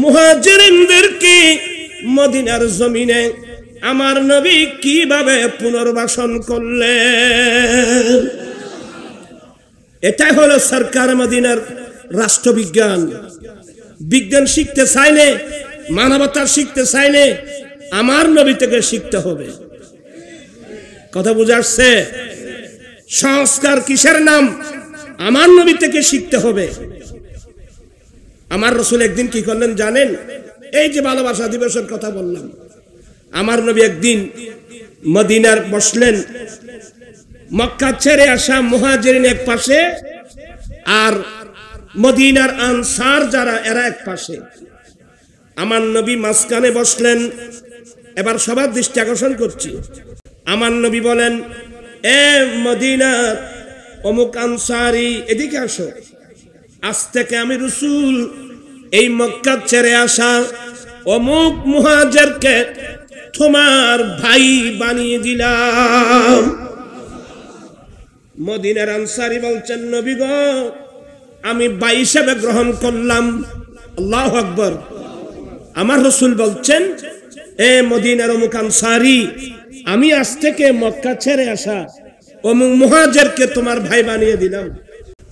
মুহাজিরিনদেরকে মদিনার জমিনে আমার নবী কিভাবে পুনর্বাসন করলেন? এটাই হলো সরকার মদিনার রাষ্ট্রবিজ্ঞান। বিজ্ঞান শিখতে চাইলে, মানবতা শিখতে চাইলে আমার নবী থেকে শিখতে হবে। কথা বুঝা আসছে? সংস্কার কিসের নাম? আমার নবী থেকে শিখতে হবে। আমার রাসূল একদিন কি করলেন জানেন? এই যে ভালোবাসা দিবসের কথা বললাম, আমার নবী একদিন মদিনার বসলেন, মক্কা ছেড়ে আসা মুহাজিরিন এক পাশে, আর মদিনার আনসার যারা এরা এক পাশে। আমার নবী মাঝখানে বসলেন। এবার সবার দৃষ্টি আকর্ষণ করছি। আমার নবী বলেন, এ মদিনার অমুক আনসারি, এদিকে আসো। আজ থেকে আমি রাসূল এই মক্কা ছেড়ে আসা অমুক মুহাজিরকে তোমার ভাই বানিয়ে দিলাম। মদিনার আনসারি বলছেন, নবী গো, আমি ভাই হিসেবে গ্রহণ করলাম। আল্লাহু আকবার। আমার রাসূল বলছেন, এ মদিনার অমুক আনসারি, আমি আজ থেকে মক্কা ছেড়ে আসা অমুক মুহাজিরকে তোমার ভাই বানিয়ে দিলাম।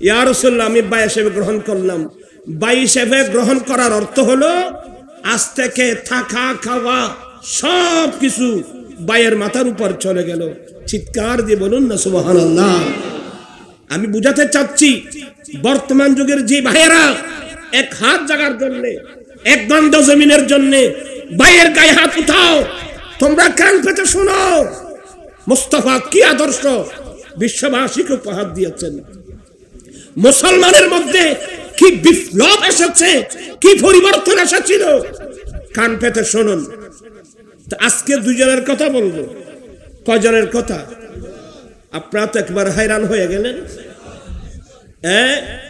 ইয়া রাসূলুল্লাহ, আমি ভাই হিসেবে গ্রহণ করলাম। ভাই হিসেবে গ্রহণ করার অর্থ হলো আজ থেকে থাকা খাওয়া সব কিছু ভাইয়ের মাথার উপর চলে গেল। চিৎকার দিয়ে বলুন না সুবহানাল্লাহ। আমি বুঝাতে চাচ্ছি, বর্তমান যুগের যে ভাইয়েরা এক হাত জাগার জন্য, এক দণ্ড জমিনের জন্য ভাইয়ের গায়ে হাত উঠাও, তোমরা কান পেতে শোনো। মুস্তাফা কি আদর্শ বিশ্ববাসীকে উপহার দিয়েছেন। মুসলমানের মধ্যে কি বিপ্লব এসেছে, কি পরিবর্তন এসেছিল, কান পেতে শুনুন। আজকে দুজনের কথা বলবো। কয়জনের কথা? আপনারা তো একবার hayran হয়ে গেলেন।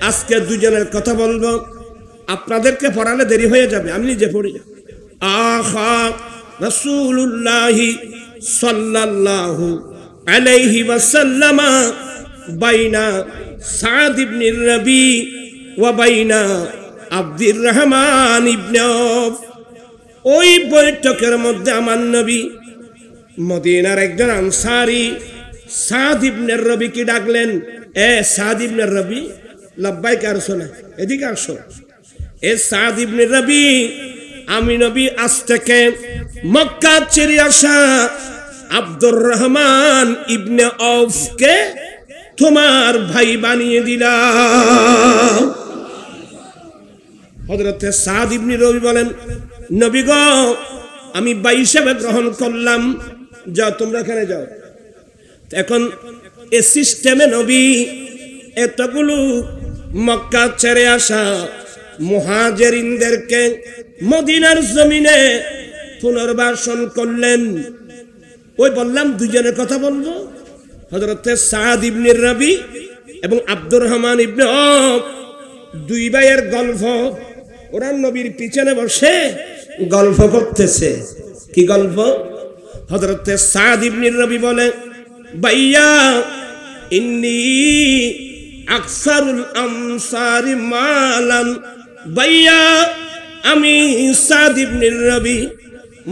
আজকে দুজনের কথা বলবো। আপনাদেরকে পড়ালে দেরি হয়ে যাবে, আমি নিজে পড়ি। আহা রাসূলুল্লাহ সাল্লাল্লাহু আলাইহি ওয়াসাল্লাম বাইনা সাদ ইবনে রবি ওয়া বাইনা আব্দুর রহমান ইবনে আওফ। ওই বৈঠকের মধ্যে আমার নবী মদিনার একজন আনসারী সাদ ইবনে রবিকে ডাকলেন। এ সাদ ইবনে রবি, লাব্বাইক ইয়া রাসূলুল্লাহ, এদিকে আসো। এ সাদ ইবনে রবি, আমি নবী আজ থেকে মক্কা ছেড়ে আসা আব্দুর রহমান ইবনে আওফকে তোমার ভাই বানিয়ে দিলাম। হযরত সাদ ইবনে রবি বলেন, নবী গো, আমি ভাই হিসেবে গ্রহণ করলাম। যাও, তোমরা এখানে যাও। এখন এ সিস্টেমে নবী এতগুলো মক্কা ছেড়ে আসা মুহাজিরিনদেরকে মদিনার জমিনে পুনর্বাসন করলেন। ওই বললাম দুজনের কথা বলবো, হযরত সাদ ইবনে রবি এবং আব্দুর রহমান ইবনে আওফ, দুই ভাইয়ের গল্প। ওরা নবীর পিছনে বসে গল্প করতেছে। কি গল্প? হযরত সাদ ইবনে রবি বলে, ভাইয়া ইন্নী আকসারুল আনসারি মালান। ভাইয়া, আমি সাদ ইবনে রবি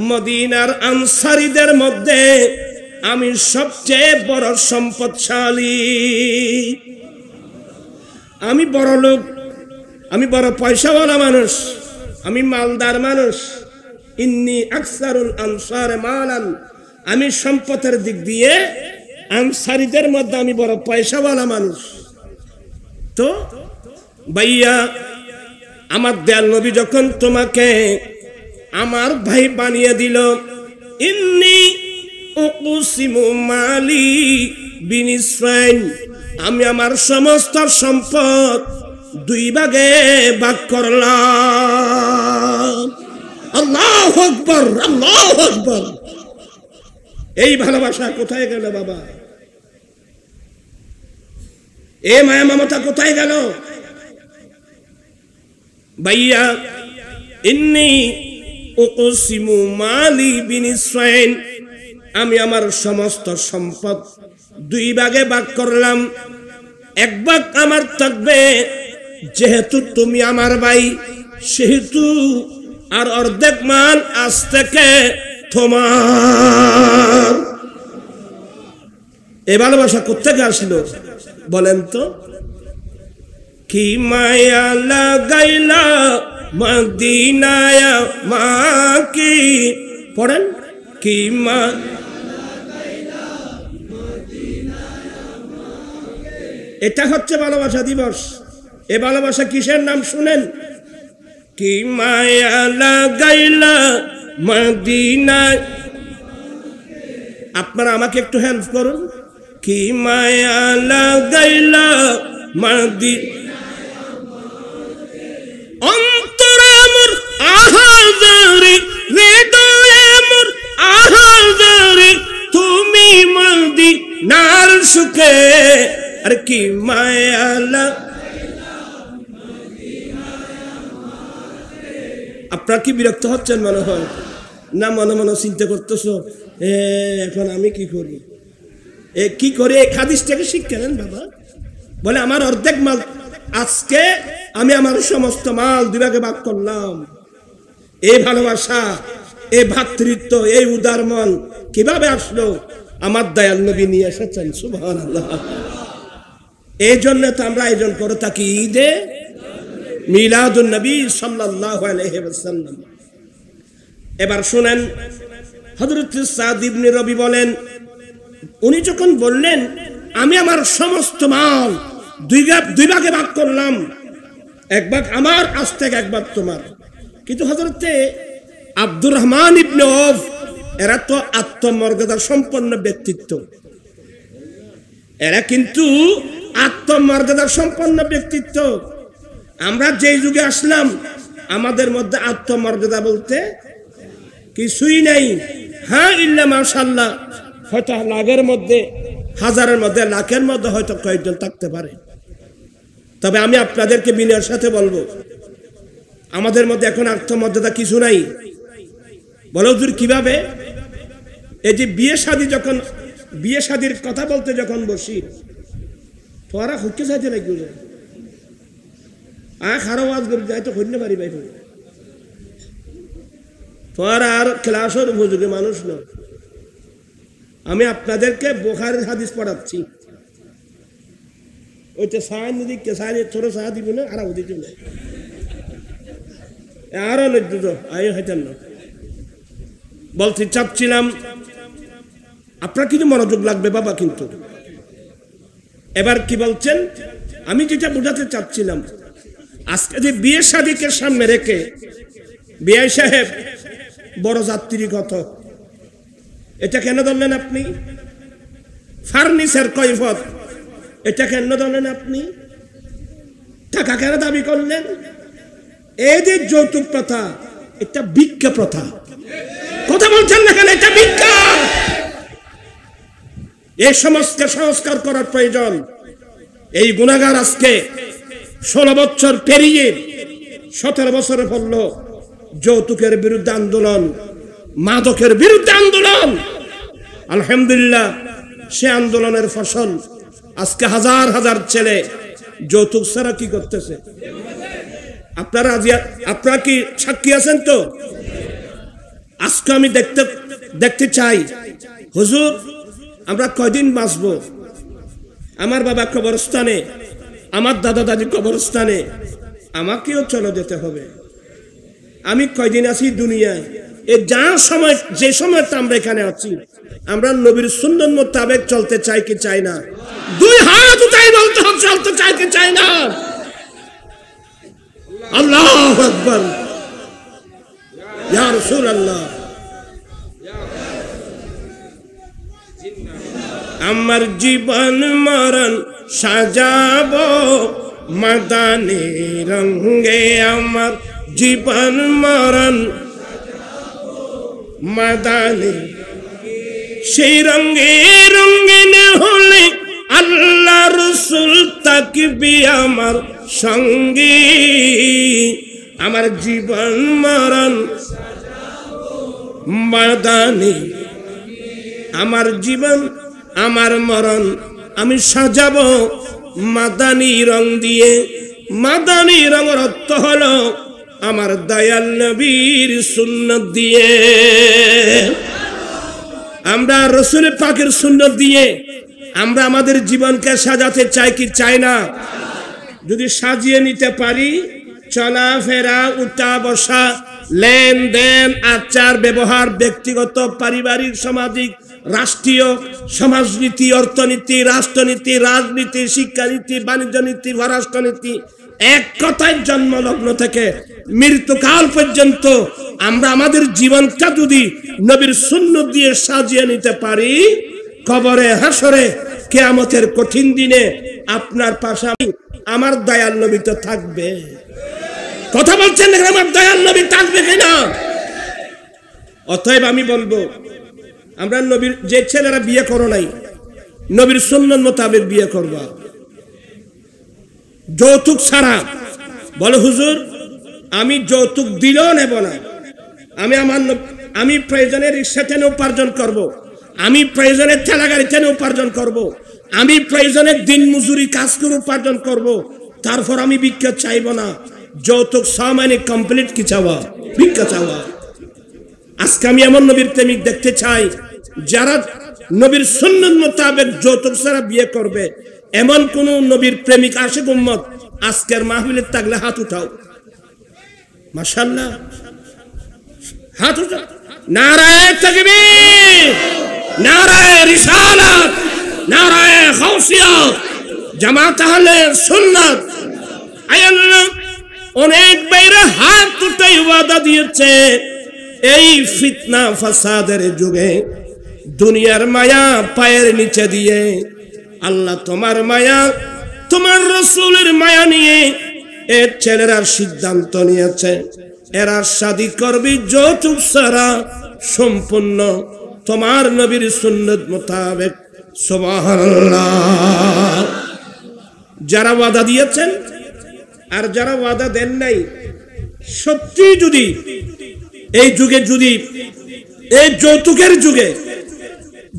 মদিনার আনসারীদের মধ্যে আমি সবচেয়ে বড় সম্পদশালী। আমি বড় লোক, আমি বড় পয়সাওয়ালা মানুষ, আমি মালদার মানুষ। ইন্নী আকসারুল আনসারে মালান, আমি সম্পদের দিক দিয়ে আনসারীদের মধ্যে আমি বড় পয়সাওয়ালা মানুষ। তো ভাইয়া, আমার দয়াল নবী যখন তোমাকে আমার ভাই বানিয়ে দিল, ইন্নী উকসিমু মালি বিনিসফাইন, আমি আমার সমস্ত সম্পদ দুই ভাগে ভাগ করলাম। আল্লাহু আকবার, আল্লাহু আকবার। এই ভালোবাসা কোথায় গেল বাবা? এ মায়া মমতা কোথায় গেল? ভাইয়া, ইন্নী উকসিমু মালি বিনিসফাইন, আমি আমার সমস্ত সম্পদ দুই ভাগে ভাগ করলাম। এক ভাগ আমার থাকবে, যেহেতু তুমি আমার ভাই সেহেতু, আর অর্ধেক মাল আজ থেকে তোমার। এ ভালোবাসা কোত্থেকে আসলো বলেন তো? কি মায়া লাগাইলা মদিনায় মাকি, পড়েন। কি মা, এটা হচ্ছে ভালোবাসা দিবস। এ ভালোবাসা কিসের নাম শুনেন? কি মায়া লাগাইলা মদিনায়। আপনারা আমাকে একটু হেল্প করুন। কি মায়া লাগাইলা অন্তরে মোর আহাজারি হৃদয়ে মোর আহাজারি তুমি মদিনার সুখে আর কি মায়া আপনারা কি বিরক্ত হচ্ছেন মনে হয় না? মনে মনে চিন্তা করতেছো এখন আমি কি করি, কি করে এক হাদিসটাকে শিক্ষা নেন বাবা। বলে আমার অর্ধেক মাল আজকে আমি আমার সমস্ত মাল দুই ভাগে ভাগ করলাম। এই ভালোবাসা, এই ভ্রাতৃত্ব, এই উদার মন কিভাবে আসলো? আমার দয়াল নবী নিয়ে এসেছেন। সুবহানাল্লাহ। এই জন্য তো আমরা আয়োজন করে থাকি ঈদে মিলাদুন নবী সাল্লাল্লাহু আলাইহি ওয়াসাল্লাম। এবার শুনেন, হযরত সাদ ইবনে রবি বলেন, উনি যখন বললেন আমি আমার সমস্ত মাল দুই ভাগে ভাগ করলাম, এক ভাগ আমার, আজ থেকে এক ভাগ তোমার। কিন্তু হযরতে আব্দুর রহমান ইবনে আউফ এরা তো আত্মমর্যাদার সম্পন্ন ব্যক্তিত্ব, এরা কিন্তু আত্মমর্যাদার সম্পন্ন ব্যক্তিত্ব। আমরা যেই যুগে আসলাম আমাদের মধ্যে আত্মমর্যাদা বলতে কিছুই নাই। হ্যাঁ, ইল্লা মাশাআল্লাহ, হয়তো লাখের মধ্যে, হাজারের মধ্যে, লাখের মধ্যে হয়তো কয়েকজন থাকতে পারে। তবে আমি আপনাদেরকে বিনয়ের সাথে বলবো, আমাদের মধ্যে এখন আত্মমর্যাদা কিছু নাই। বলো হুজুর কিভাবে? এই যে বিয়ে শাদীর কথা বলতে যখন বসি, তোরা হুক্কে চাইতে লাগবে খারাপ আওয়াজ করে যাই তো করতে পারি ভাই, তোরা আর ক্লাসের উপযোগী মানুষ নয়। আমি আপনাদেরকে বুখারীর হাদিস পড়াচ্ছি। ওইটা সাহায্য দিকে সাহায্য ছোট সাহায্য দিব না, আর দিব না, আরো দুটো আয় হইতেন না। বলতে চাচ্ছিলাম আপনার কিন্তু মনোযোগ লাগবে বাবা। কিন্তু এবার কি বলছেন, আমি যেটা বোঝাতে চাচ্ছিলাম, আজকে যে বিয়ে শাদীকে সামনে রেখে বিয়ে সাহেব বড় যাত্রী কত, এটা কেন ধরলেন আপনি? ফার্নিচার কৈফত, এটা কেন ধরলেন আপনি? টাকা কেন দাবি করলেন? এই যে যৌতুক প্রথা, এটা ভিক্ষা প্রথা। কথা বলছেন না কেন? এটা ভিক্ষা। এই সমস্ত সংস্কার করার প্রয়োজন। এই গুনাহগার আজকে 16 বছর পেরিয়ে 17 বছরে পড়ল যৌতুকের বিরুদ্ধে আন্দোলন, মাদকের বিরুদ্ধে আন্দোলন। আলহামদুলিল্লাহ, সে আন্দোলনের ফসল আজকে হাজার হাজার ছেলে যৌতুক ছাড়া কি করতেছে? আপনারা কি সাক্ষী আছেন তো? আজকে আমি দেখতে চাই, হুজুর আমরা কয়দিন বাঁচবো? আমার বাবা কবরস্থানে, আমার দাদা দাদি কবরস্থানে, আমাকেও চলে যেতে হবে। আমি কয়দিন আছি দুনিয়ায়? যে সময় আমরা এখানে আছি, আমরা নবীর সুন্নাত মোতাবেক চলতে চাই কি চাই না? দুই হাত উঠাই বলতে হবে, চলতে চাই কি চাই না? আল্লাহু আকবার, ইয়া রাসূলুল্লাহ। আমার জীবন মরণ সাজাবো মাদানী রঙে, আমার জীবন মরণ মাদানী, সেই রঙে রঙিন হলে আল্লাহ রাসূল থাকবে আমার সঙ্গে। আমার জীবন মরণ মাদানী, আমার জীবন আমার মরণ আমি সাজাবো মাদানী রং দিয়ে। মাদানী রঙের অর্থ হলো আমার দয়াল নবীর সুন্নাত দিয়ে। আমরা রাসূল পাকের সুন্নাত দিয়ে আমরা আমাদের জীবনকে সাজাতে চাই কি চাই না? যদি সাজিয়ে নিতে পারি, চলাফেরা, উঠা বসা, লেনদেন, আচার ব্যবহার, ব্যক্তিগত, পারিবারিক, সামাজিক, রাষ্ট্রীয়, সমাজনীতি, অর্থনীতি, রাষ্ট্রনীতি, রাজনীতি, শিক্ষানীতি, বাণিজ্য নীতি, পররাষ্ট্রনীতি, এক কথায় জন্মলগ্ন থেকে মৃত্যুকাল পর্যন্ত আমরা আমাদের জীবনটা যদি নবীর সুন্নাত দিয়ে সাজিয়ে নিতে পারি, কবরে হাসরে কিয়ামতের কঠিন দিনে আপনার পাশে আমার দয়াল নবী তো থাকবে। কথা বলছেন না? আমার দয়াল নবী থাকবে কিনা? অতএব আমি বলবো, আমরা নবীর, যে ছেলেরা বিয়ে করো নাই, নবীর সুন্নাত মোতাবেক বিয়ে করবা। যৌতুক ছাড়া। বলে হুজুর আমি যৌতুক দিলেও নেব না, আমি প্রয়োজনে রিক্সা টেনে উপার্জন করব, আমি প্রয়োজনে ঠেলা গাড়ি টেনে উপার্জন করব, আমি প্রয়োজনে দিন মজুরি কাজ করে উপার্জন করব, তারপর আমি ভিক্ষা চাইব না। যৌতুক সামান্য কমপ্লিট কি চাওয়া? ভিক্ষা চাওয়া। আজকে আমি এমন নবীর প্রেমিক দেখতে চাই যারা নবীর সুন্নাত মোতাবেক যৌতুক ছাড়া বিয়ে করবে। এমন কোন নবীর প্রেমিক আশিক উম্মত আজকের মাহফিলে থাকলে হাত উঠাও। মাশাআল্লাহ, হাত উঠাও। নারায়ে তাকবীর, নারায়ে রিসালাত, নারায়ে গাউসিয়ত, জামাত আহলে সুন্নাত। আয়াল্লাহ অনেক বাইরে হাত উঠাই ওয়াদা দিয়েছে, এই ফিতনা ফাসাদের যুগে দুনিয়ার মায়া পায়ের নিচে দিয়ে আল্লাহ তোমার মায়া, তোমার রাসূলের মায়া নিয়ে এর ছেলেরা সিদ্ধান্ত নিয়েছে এরা শাদী করবে যৌতুক ছাড়া, সম্পূর্ণ তোমার নবীর সুন্নাত মোতাবেক। সুবহানাল্লাহ। যারা ওয়াদা দিয়েছেন আর যারা ওয়াদা দেন নাই, সত্যি যদি এই যুগে, যদি এই যৌতুকের যুগে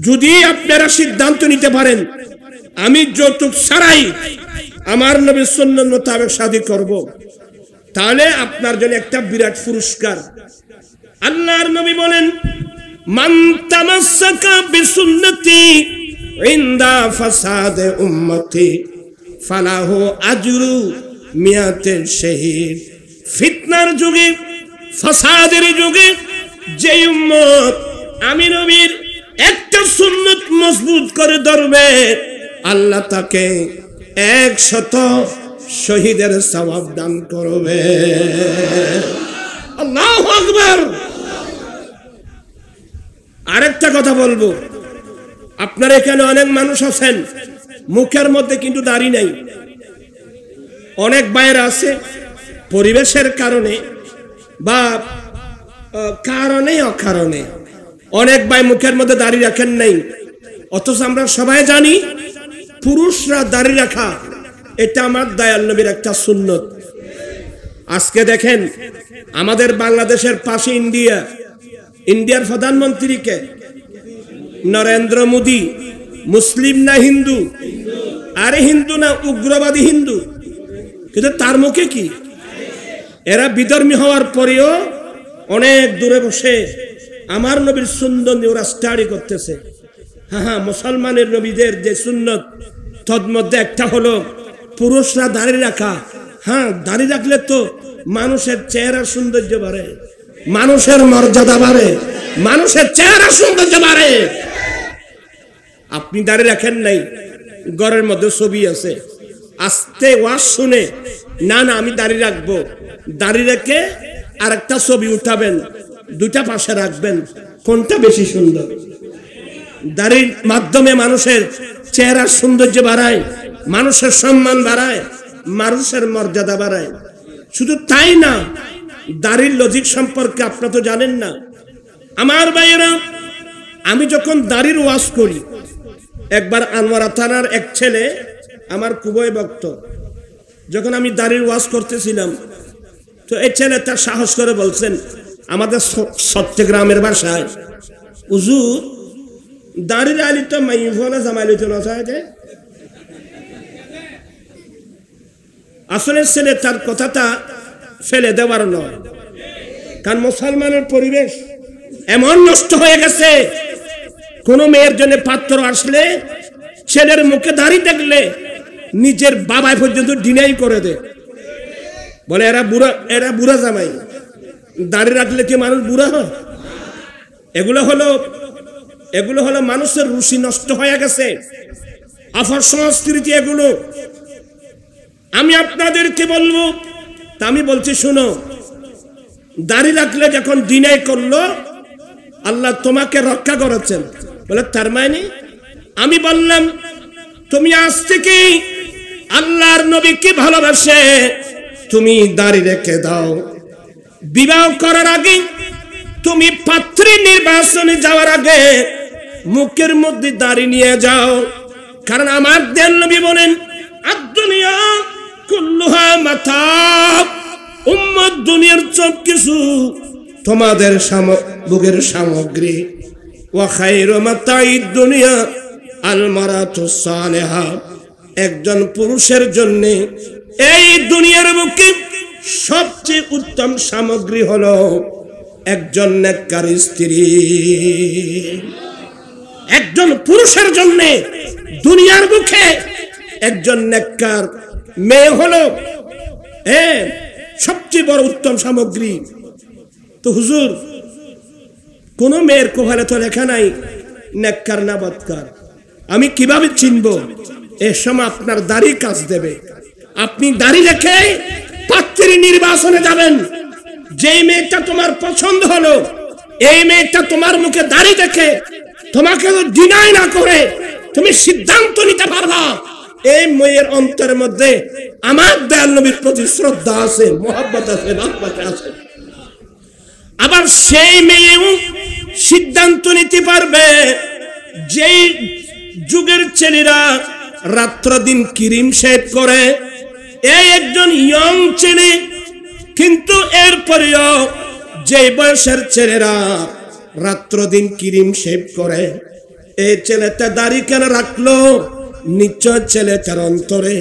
যদি আপনারা সিদ্ধান্ত নিতে পারেন আমি যৌতুক ছাড়াই আমার নবীর সুন্নাত মোতাবেক শাদী করব, তাহলে আপনার জন্য একটা বিরাট পুরস্কার। আল্লাহর নবী বলেন, মান তামাসসাকা বিসুন্নতি ইনদা ফাসাদে উম্মতি ফালাহু আজরু মিয়াতে শহীদ। ফিতনার যুগে, ফাসাদের যুগে যে উম্মত আমি নবীর একটা সুন্নাত মজবুত করে ধরবে, আল্লাহ তাকে 100 শহীদের সওয়াব দান করবে। আল্লাহু আকবার। আরেকটা কথা বলবো, আপনার এখানে অনেক মানুষ আছেন মুখের মধ্যে কিন্তু দাড়ি নাই। অনেক বাইরে আছে পরিবেশের কারণে বা কারণে অকারণে অনেক ভাই মুখের মধ্যে দাড়ি রাখেন নাই, অথচ আমরা সবাই জানি পুরুষরা দাড়ি রাখা এটা আমার দয়াল নবীর একটা সুন্নত। আজকে দেখেন আমাদের বাংলাদেশের পাশে ইন্ডিয়ার প্রধানমন্ত্রীকে নরেন্দ্র মোদী মুসলিম না হিন্দু? আরে হিন্দু না, উগ্রবাদী হিন্দু। কিন্তু তার মুখে কি? এরা বিধর্মী হওয়ার পরেও অনেক দূরে বসে আমার নবীর সুন্নত নিয়ে ওরা স্টাডি করতেছে। হ্যাঁ, মুসলমানের নবীদের যে সুন্নত তন্মধ্যে একটা হলো পুরুষরা দাড়ি রাখা। হ্যাঁ, দাড়ি রাখলে তো মানুষের চেহারার সৌন্দর্য বাড়ে, মানুষের মর্যাদা বাড়ে, মানুষের চেহারার সৌন্দর্য বাড়ে। আপনি দাড়ি রাখেন নাই, ঘরের মধ্যে ছবি আছে, আস্তে ওয়াজ শুনে না আমি দাড়ি রাখবো, দাড়ি রেখে আর একটা ছবি উঠাবেন, দুইটা পাশে রাখবেন, কোনটা বেশি সুন্দর? দাড়ির মাধ্যমে মানুষের চেহারার সৌন্দর্য বাড়ায়, মানুষের সম্মান বাড়ায়, মানুষের মর্যাদা বাড়ায়। শুধু তাই না, দাড়ির লজিক সম্পর্কে আপনারা তো জানেন না। আমার ভাইয়েরা, আমি যখন দাড়ির ওয়াজ করি, একবার আনোয়ারা থানার এক ছেলে আমার খুবই ভক্ত, যখন আমি দাড়ির ওয়াজ করতেছিলাম, তো এই ছেলে তার সাহস করে বলছেন আমাদের চট্টগ্রামের ভাষায়, হুজুর দাড়ির আলি তো মাইফোনা জামাইলি তো নয়। আসলে ছেলে তার কথাটা ফেলে দেওয়ার নয়, কারণ মুসলমানের পরিবেশ এমন নষ্ট হয়ে গেছে, কোন মেয়ের জন্য পাত্র আসলে ছেলের মুখে দাড়ি দেখলে নিজের বাবাই পর্যন্ত ডিনাই করে দেয়, বলে এরা বুড়া জামাই। দাড়ি রাখলে কি মানুষ বুড়া হয়? এগুলো হলো মানুষের রুচি নষ্ট হয়ে গেছে, অপসংস্কৃতি এগুলো। আমি আপনাদেরকে বলবো, তা আমি বলছি শুনো, দাড়ি রাখলে যখন ডিনাই করলো আল্লাহ তোমাকে রক্ষা করেছেন, বলে তার মানে আমি বললাম তুমি আজ থেকে আল্লাহর নবীকে ভালোবাসে তুমি দাড়ি রেখে দাও। বিবাহ করার আগে তুমি পাত্রী নির্বাচনে যাওয়ার আগে মুখের মধ্যে দাড়ি নিয়ে যাও। কারণ আমার দয়াল নবী বলেন, আদ-দুনিয়া কুল্লুহা মাতাআ, উম্মত দুনিয়ার সব কিছু তোমাদের ভোগের সামগ্রী। ওয়া খায়রু মাতাঈদ দুনিয়া আল মারাতুস সালিহা, একজন পুরুষের জন্য এই দুনিয়ার বুকে সবচেয়ে উত্তম সামগ্রী হলো একজন নেককার স্ত্রী। একজন পুরুষের জন্য দুনিয়ার বুকে একজন নেককার মেয়ে হলো সবচেয়ে বড় উত্তম সামগ্রী। তো হুজুর, কোন মেয়ের কোহালে তো লেখা নাই নেককার না বদকার, আমি কিভাবে চিনবো? এর সময় আপনার দাড়ি কাজ দেবে। আপনি দাড়ি রেখে পাত্রী নির্বাচনে যাবেন। যেই মেয়েটা তোমার পছন্দ হলো, এই মেয়েটা তোমার মুখে দাড়ি দেখে তোমাকে ডিনাই না করে তুমি সিদ্ধান্ত নিতে পারবা এই মেয়ের অন্তরের মধ্যে আমার দয়াল নবীর প্রতি শ্রদ্ধা আছে, মহব্বত আছে, ভালোবাসা আছে। আবার সেই মেয়েও সিদ্ধান্ত নিতে পারবে যেই যুগের ছেলেরা রাত্র দিন ক্রিম শেভ করে, এই একজন ইয়ং ছেলে, কিন্তু এরপরেও যে বয়সের ছেলেরা রাত্র দিন ক্রিম শেভ করে, এই ছেলেটা দাড়ি কেন রাখলো? নিশ্চয় ছেলেটার অন্তরে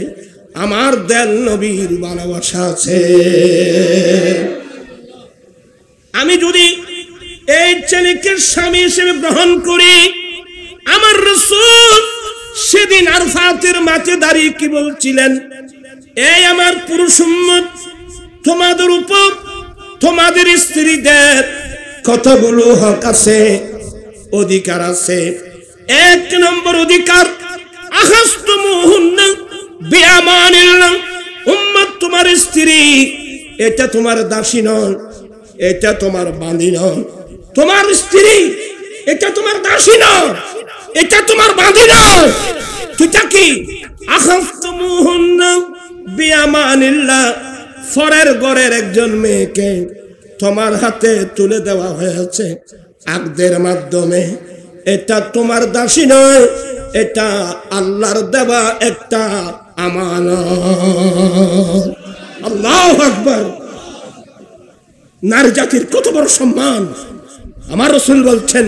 আমার দয়াল নবীর ভালোবাসা আছে। আমি যদি এই ছেলেকে স্বামী হিসেবে গ্রহণ করি, আমার রাসূল সেদিন আরফাতের মাঠে দাঁড়িয়ে কি বলছিলেন? এই আমার পুরুষ উম্মত, তোমাদের উপর তোমাদের স্ত্রীদের কতগুলো হক আছে, অধিকার আছে। এক নম্বর অধিকার, আখাসতুমুহুন্না বিআমানিল্লাহ। উম্মত, তোমার স্ত্রী এটা তোমার দাসী নয়, এটা তোমার বাঁধি নয়। তোমার স্ত্রী এটা তোমার দাসী নয়, এটা তোমার বাঁধি নয়। এটা কি? আখাসতুমুহুন্না বিআমানিল্লাহ। ফরের ঘরের একজন মেয়েকে তোমার হাতে তুলে দেওয়া হয়েছে আকদের মাধ্যমে। এটা তোমার দাসী নয়, এটা আল্লাহর দেওয়া একটা আমানত। আল্লাহু আকবার। নারী জাতির কত বড় সম্মান! আমার রাসূল বলছেন,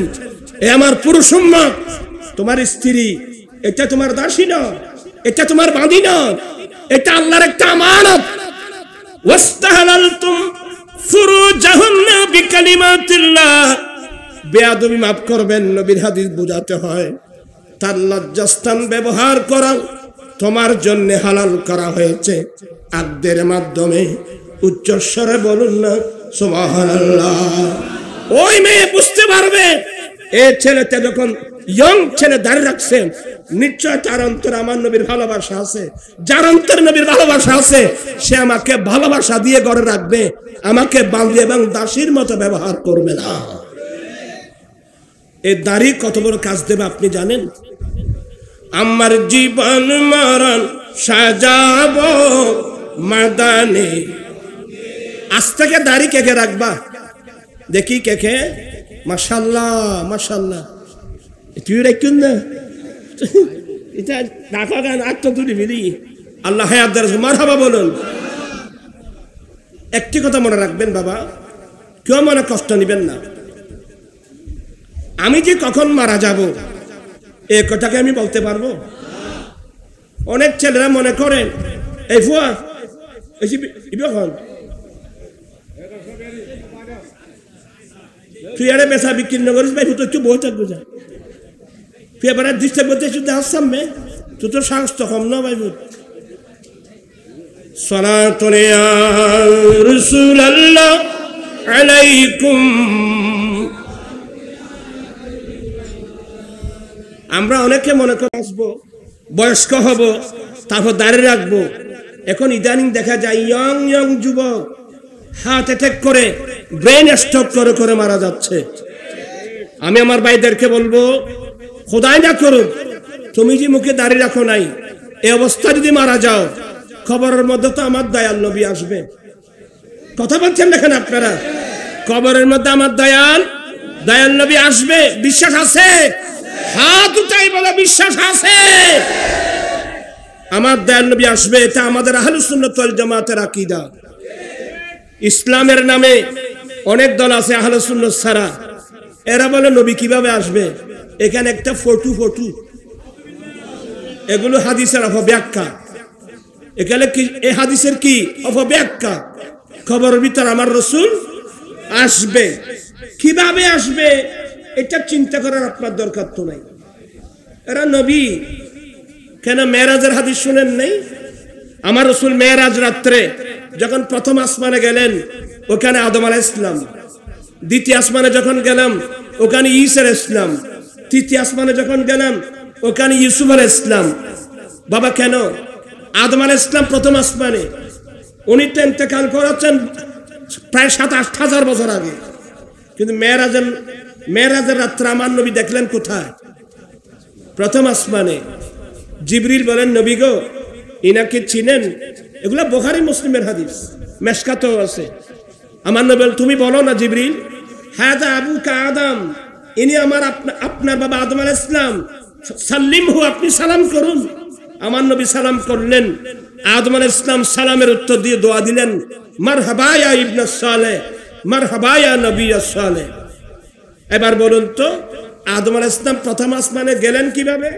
এ আমার পুরুষ উম্মত, তোমার স্ত্রী এটা তোমার দাসী নয়, এটা তোমার বাঁধি নয়, এটা আল্লাহর একটা আমানত। ওয়াস্তাহালালতুম ফুরুজাহুন্না বিকালিমাতিল্লাহ। বেয়াদবি মাফ করবেন, নবীর হাদিস বোঝাতে হয়। তার লজ্জাস্থান ব্যবহার করা তোমার জন্য হালাল করা হয়েছে আকদের মাধ্যমে। উচ্চস্বরে বলুন না সুবহানাল্লাহ। ওই মেয়ে বুঝতে পারবে, এই ছেলেটা যখন ইয়ং ছেলে দাঁড়িয়ে রাখছেন, নিশ্চয় তার অন্তরে আমার নবীর ভালোবাসা আছে। যার অন্তরে নবীর ভালোবাসা আছে, সে আমাকে ভালোবাসা দিয়ে ঘরে রাখবে, আমাকে বাঁধি এবং দাসীর মতো ব্যবহার করবে না। এই দাড়ি কত বড় কাজ দেবে আপনি জানেন? আমার জীবন মরণ সাজাবো মাদানে। আজ থেকে দাড়ি কে কে রাখবা? দেখি কে কে। মাশাআল্লাহ মাশাআল্লাহ। তুই রাখুন না, এটা রাখা গান আত্ম তুলি মিলি। আল্লাহ হায়াত দারাজ, মারহাবা বলুন। একটি কথা মনে রাখবেন বাবা, কেউ মনে কষ্ট নেবেন না। আমি যে কখন মারা যাব এ কথাকে আমি বলতে পারবো? অনেক ছেলেরা মনে করেন, এই ফুয়া তুই আরে বেচা বিক্রি না করিস ভাই, একটু বই থাকবো যা। তুই এবার দৃষ্টি বলতে শুধু সামনে তুই তো সাহস তো কম না ভাই। সালাতুন ইয়া রাসূলুল্লাহ আলাইকুম। আমরা অনেকে মনে করে আসবো, বয়স্ক হব, তারপর দাঁড়িয়ে রাখবো। এখন ইদানিং দেখা যায় ইয়ং ইয়ং যুবক হার্ট অ্যাটাক করে, ব্রেন স্ট্রোক করে করে মারা যাচ্ছে। আমি আমার ভাইদেরকে বলবো, খোদাই না করুক, তুমি যে মুখে দাড়ি রাখো নাই, এই অবস্থা যদি মারা যাও, কবরের মধ্যে তো আমার দয়াল নবী আসবে। কথা বলছেন দেখেন আপনারা, কবরের মধ্যে আমার দয়াল নবী আসবে। বিশ্বাস আছে? হাত উঠাই বলে বিশ্বাস আছে। আমার দয়াল নবী আসবে, এটা আমাদের আহলুস সুন্নাত ওয়াল জামাতের আকীদা। ইসলামের নামে অনেক দল আছে আহলুস সুন্নাত ছাড়া, এরা বলে নবী কিভাবে আসবে, এখানে একটা ফটো এগুলো হাদিসের অপব্যাখ্যা। এখানে কি এই হাদিসের কি অপব্যাখ্যা? খবরের ভিতর আমার রাসূল আসবে, কিভাবে আসবে এটা চিন্তা করার আপনার দরকার তো নাই। এরা নবী কেন মেরাজের হাদিস শুনেন নাই? আমার রাসূল মেরাজ রাত্রে যখন প্রথম আসমানে গেলেন, ওখানে আদম আলাইহিস সালাম। দ্বিতীয় আসমানে যখন গেলাম, ওখানে ঈসা আলাইহিস সালাম। তৃতীয় আসমানে যখন গেলাম, ওখানে ইউসুফ আলাইহিস সালাম। বাবা কেন? আদম আলাইহিস সালাম প্রথম আসমানে, উনি তো ইন্তেকাল করেছেন প্রায় 7-8 হাজার বছর আগে। কিন্তু মেরাজের রাত্রে আমার নবী দেখলেন কোথায়? প্রথম আসমানে। জিবরিল বলেন, নবী গো, ইনাকে চিনেন? এগুলা বুখারী মুসলিমের হাদিস, মেশকাতেও আছে। আমার নবী বলেন, তুমি বলো না জিবরিল, হাযা আবুকা আদম, ইনি আমার আপনার বাবা আদম আলাইহিস সালাম, সাল্লিমহু, আপনি সালাম করুন। আমার নবী সালাম করলেন। আদম আলাইহিস সালাম সালামের উত্তর দিয়ে দোয়া দিলেন, মারহাবা ইয়া ইবনে সালেহ, মারহাবা ইয়া নবী সালেহ। এবার বলুন তো, আদম আলাইহিস সালাম প্রথম আসমানে গেলেন কিভাবে?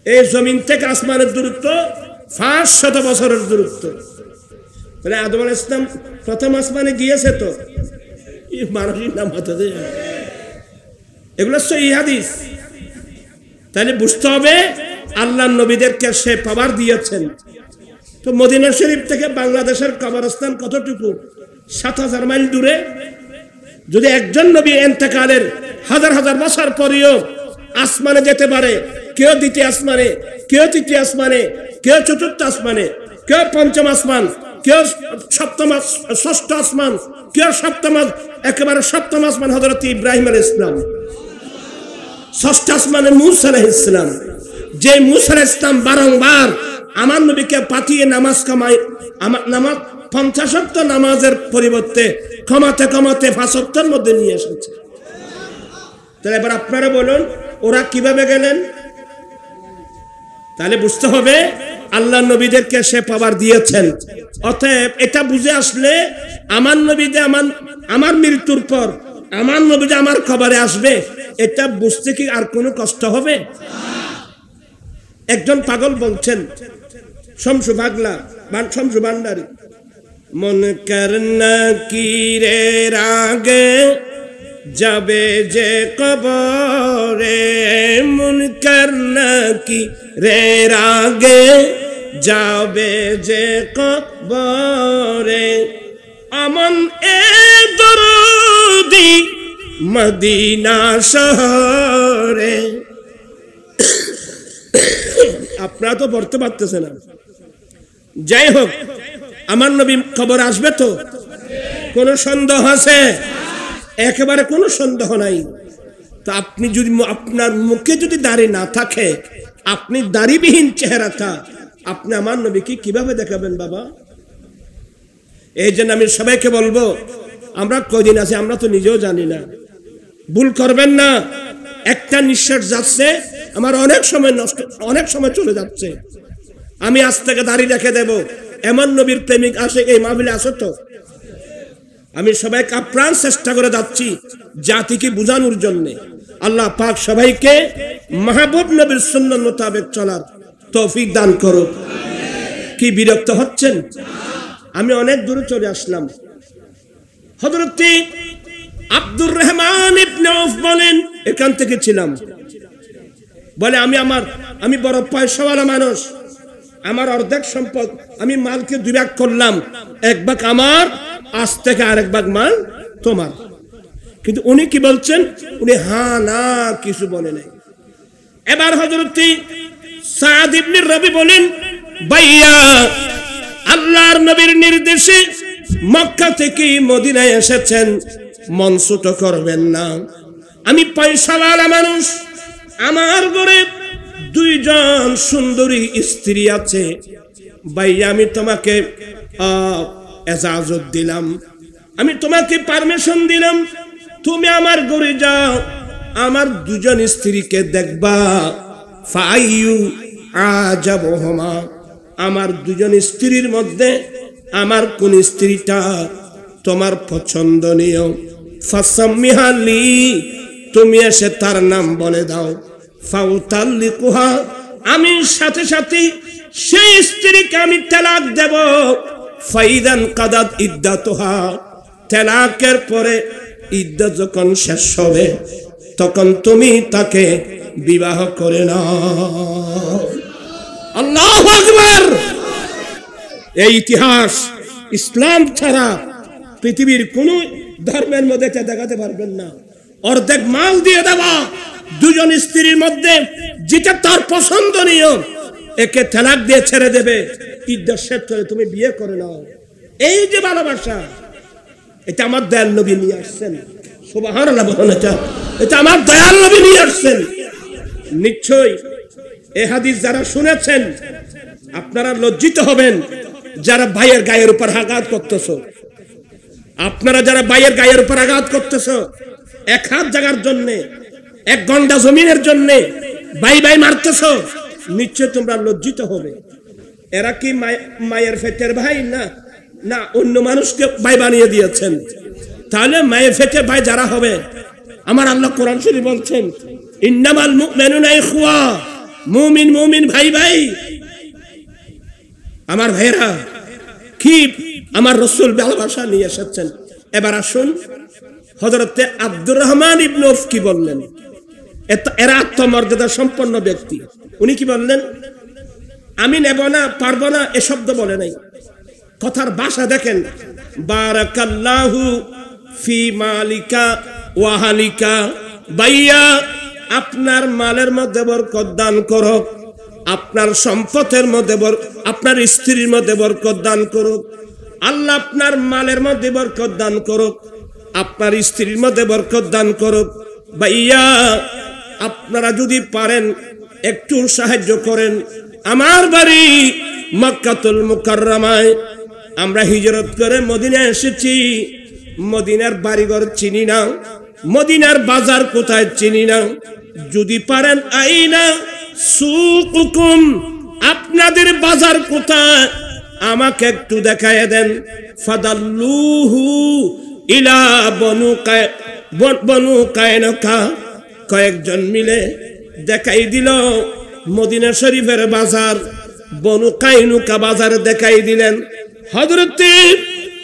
এই জমিন থেকে আসমানের দূরত্ব 500 বছরের দূরত্ব। তাহলে আদম আলাইহিস সালাম প্রথম আসমানে গিয়েছে তো, মানুষের নাম হতে দেয়, এগুলো সহিহ হাদিস। তাহলে বুঝতে হবে আল্লাহর নবীদেরকে সে পাওয়ার দিয়েছেন। তো মদিনা শরীফ থেকে বাংলাদেশের কবরস্থান কতটুকু? 7000 মাইল দূরে। যদি একজন নবী ইন্তেকালের হাজার হাজার বছর পরেও আসমানে যেতে পারে, কেউ দ্বিতীয় আসমানে, কেউ তৃতীয় আসমানে, কেউ চতুর্থ আসমানে, কেউ পঞ্চম আসমান, কেউ ষষ্ঠ আসমান, কেউ একেবারে সপ্তম আসমান হযরত ইব্রাহিম আলাইহিস সালাম, ষষ্ঠ আসমানে মূসা আলাইহিস সালাম। যে মূসা আলাইহিস সালাম বারংবার আমার নবীকে পাঠিয়ে নামাজ 50 ওয়াক্ত নামাজের পরিবর্তে কমাতে 5 ওয়াক্তের মধ্যে নিয়ে এসেছে। তাহলে এবার আপনারা বলুন, ওরা কিভাবে গেলেন? তাহলে বুঝতে হবে আল্লাহর নবীদেরকে সে পাওয়ার দিয়েছেন। অতএব এটা বুঝে আসলে আমার নবী যে আমার মৃত্যুর পর আমার নবী যে আমার কবরে আসবে, এটা বুঝতে কি আর কোনো কষ্ট হবে? একজন পাগল বলছেন, শমসু ভান্ডারী, মন করনা কি রে রাগে যাবে যে কবরে, মন করনা কি রে রাগে যাবে যে কবরে, আমন এ দরুদি মদিনা শহরে। আপনারা তো পড়তে পারতেছেন না। যাই হোক, আমার নবী কবর আসবে তো কোনো সন্দেহ আছে? একেবারে কোনো সন্দেহ নাই। তো আপনি যদি আপনার মুখে যদি দাড়ি না থাকে, আপনি দাড়িবিহীন চেহারাটা আপনি আমার নবীকে কিভাবে দেখাবেন বাবা? এই জন্য আমি সবাইকে বলবো, আমরা কয়দিন আছি আমরা তো নিজেও জানি না। ভুল করবেন না। একটা নিঃশ্বাস যাচ্ছে, আমার অনেক সময় চলে যাচ্ছে। আমি আজ থেকে দাড়ি রেখে দেব, এমন নবীর প্রেমিক আসে এই মাহফিলে আসো তো? আমি সবাইকে আপ্রাণ চেষ্টা করে যাচ্ছি জাতিকে বোঝানোর জন্য। আল্লাহ পাক সবাইকে মাহবুব নবীর সুন্নাত মোতাবেক চলার তৌফিক দান করুক। কি বিরক্ত হচ্ছেন? আমি অনেক দূরে চলে আসলাম। হযরত আব্দুর রহমান ইবনে আউফ বলেন, এখান থেকে ছিলাম, বলে আমি বড় পয়সাওয়ালা মানুষ, আমার অর্ধেক সম্পদ আমি মালকে 2 ভাগ করলাম, 1 ভাগ আমার, আজ থেকে আরেক ভাগ মাল তোমার। কিন্তু উনি কি বলছেন? উনি হ্যাঁ না কিছু বলে নাই। এবার হযরত সাদ ইবনে রবি বলেন, ভাইয়া আল্লাহর নবীর নির্দেশে মক্কা থেকে মদিনায় এসেছেন, মন ছোট করবেন না। আমি পয়সাওয়ালা মানুষ, আমার ঘরে দুইজন সুন্দরী স্ত্রী আছে, ভাই আমি তোমাকে এজাজত দিলাম, আমি তোমাকে পারমিশন দিলাম, তুমি আমার ঘরে যাও, আমার দুজন স্ত্রীকে দেখবা। ফাইয়ু আজাবহুমা, আমার দুজন স্ত্রীর মধ্যে আমার কোন স্ত্রীটা তোমার পছন্দনীয়, ফাসাম্মিহালি, তুমি এসে তার নাম বলে দাও। ফাউতাল্লিকুহা, আমি সাথে সাথে সেই স্ত্রীকে আমি তালাক দেব। ফাইদান কাদাত ইদ্দাতুহা, তালাকের পরে ইদ্দত যখন শেষ হবে তখন তুমি তাকে বিবাহ করে নাও। আল্লাহু আকবার। এই ইতিহাস ইসলাম ছাড়া পৃথিবীর কোন ধর্মের মধ্যে দেখাতে পারবেন না। অর্ধেক মাল দিয়ে দেওয়া, দুজন স্ত্রীর মধ্যে যেটা তার পছন্দনীয় একে তালাক দিয়ে ছেড়ে দেবে, ইদ্দত শেষ করে তুমি বিয়ে করে নাও। এই যে ভালোবাসা, এটা আমার দয়াল নবী নিয়ে আসছেন। সুবহানাল্লাহ বলুন, এটা আমার দয়াল নবী নিয়ে আসছেন। নিশ্চয়ই এই হাদিস যারা শুনেছেন আপনারা লজ্জিত হবেন, যারা ভাইয়ের গায়ের উপর আঘাত করতেছো। আপনারা যারা ভাইয়ের গায়ের উপর আঘাত করতেছো, এক হাত জায়গার জন্য, এক গন্ডা জমিনের জন্য ভাই ভাই মারতেছো, নিশ্চয় তোমরা লজ্জিত হবে। এরা কি মায়ের পেটের ভাই? না না, অন্য মানুষকে ভাই বানিয়ে দিয়েছেন। তাহলে মায়ের পেটের ভাই যারা হবে, আমার আল্লাহ কোরআন শরীফ বলছেন ইন্নামাল মুমিনুনা ইখওয়া, মুমিন মুমিন ভাই ভাই। আমার ভাইরা কি আমার রাসূল ভালোবাসা নিয়ে এসেছেন। এবার আসুন হযরতে আব্দুর রহমান ইবনে আউফ কি বললেন। এরা আত্মমর্যাদা সম্পন্ন ব্যক্তি। উনি কি বললেন? আমি নেব না, পারবো না, এ শব্দ বলে নাই। কথার ভাষা দেখেন, বারাকাল্লাহু ফি মালিকা ওয়া হালিকা, ভাইয়া আপনার মালের মধ্যে বরকত দান করো, আপনার সম্পদের মধ্যে, আপনার স্ত্রীর মধ্যে বরকত দান করুক। আল্লাহ আপনার মালের মধ্যে বরকত দান করুক, আপনার স্ত্রীর মধ্যে বরকত দান করুক। ভাইয়া আপনারা যদি পারেন একটু সাহায্য করেন। আমার বাড়ি মক্কাতুল মুকাররমায়, আমরা হিজরত করে মদিনায় এসেছি। মদিনার বাড়িঘর চিনি না, মদিনার বাজার কোথায় চিনি না। যদি পারেন আইনা সুকুকুম, আপনাদের বাজার কোথায় আমাকে একটু দেখায় দেন। ফাদাল্লুহু ইলা বনু কায়নকা, কয়েকজন মিলে দেখাই দিল মদিনা শরীফের বাজার, বনু কায়নুকা বাজার দেখাই দিলেন। হযরতে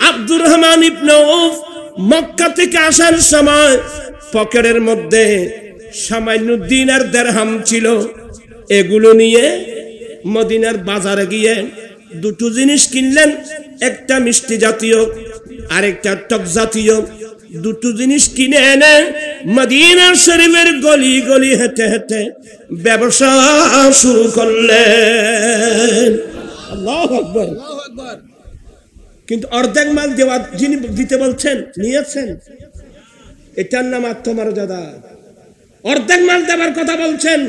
আব্দুর রহমান ইবনে আউফ মক্কা থেকে আসার সময় পকেটের মধ্যে সামান্য দিনার দিরহাম ছিল। এগুলো নিয়ে মদিনার বাজারে গিয়ে দুটো জিনিস কিনলেন, একটা মিষ্টি জাতীয় আর একটা টক জাতীয়। দুটো জিনিস কিনে এনে মদিনা শরীফের গলি গলি হেঁটে হেঁটে ব্যবসা শুরু করলেন। আল্লাহু আকবার। কিন্তু অর্ধেক মাল দেওয়া, যিনি দিতে বলছেন নিয়েছেন, এটার নাম আত্মমর্যাদা। অর্ধেক মাল দেওয়ার কথা বলছেন,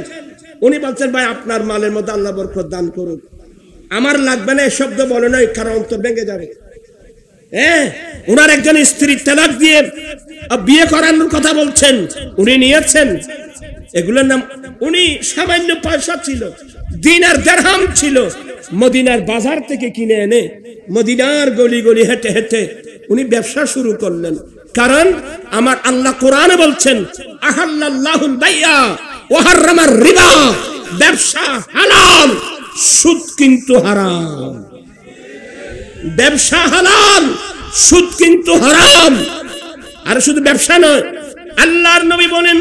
উনি বলছেন ভাই আপনার মালের মধ্যে আল্লাহ বরকত দান করুক, আমার লাগবে না, এই শব্দ বলে নয়, কারণ অন্তর ভেঙে যাবে। উনার একজন স্ত্রী তালাক দিয়ে বিয়ে করানোর কথা বলছেন, উনি নিয়েছেন। এগুলোর নাম, উনি সামান্য পয়সা ছিল, দিনার দিরহাম ছিল, মদিনার বাজার থেকে কিনে এনে মদিনার গলি গলি হেঁটে হেঁটে উনি ব্যবসা শুরু করলেন। কারণ আমার আল্লাহ কোরআনে বলছেন আহাল্লাল্লাহুল বাইয়া ওয়া হারামার রিবা, ব্যবসা হালাল, সুদ কিন্তু হারাম। ব্যবসা হালাল, সুদ কিন্তু হারাম। আর শুধু ব্যবসা নয়, আল্লাহর নবী বলেন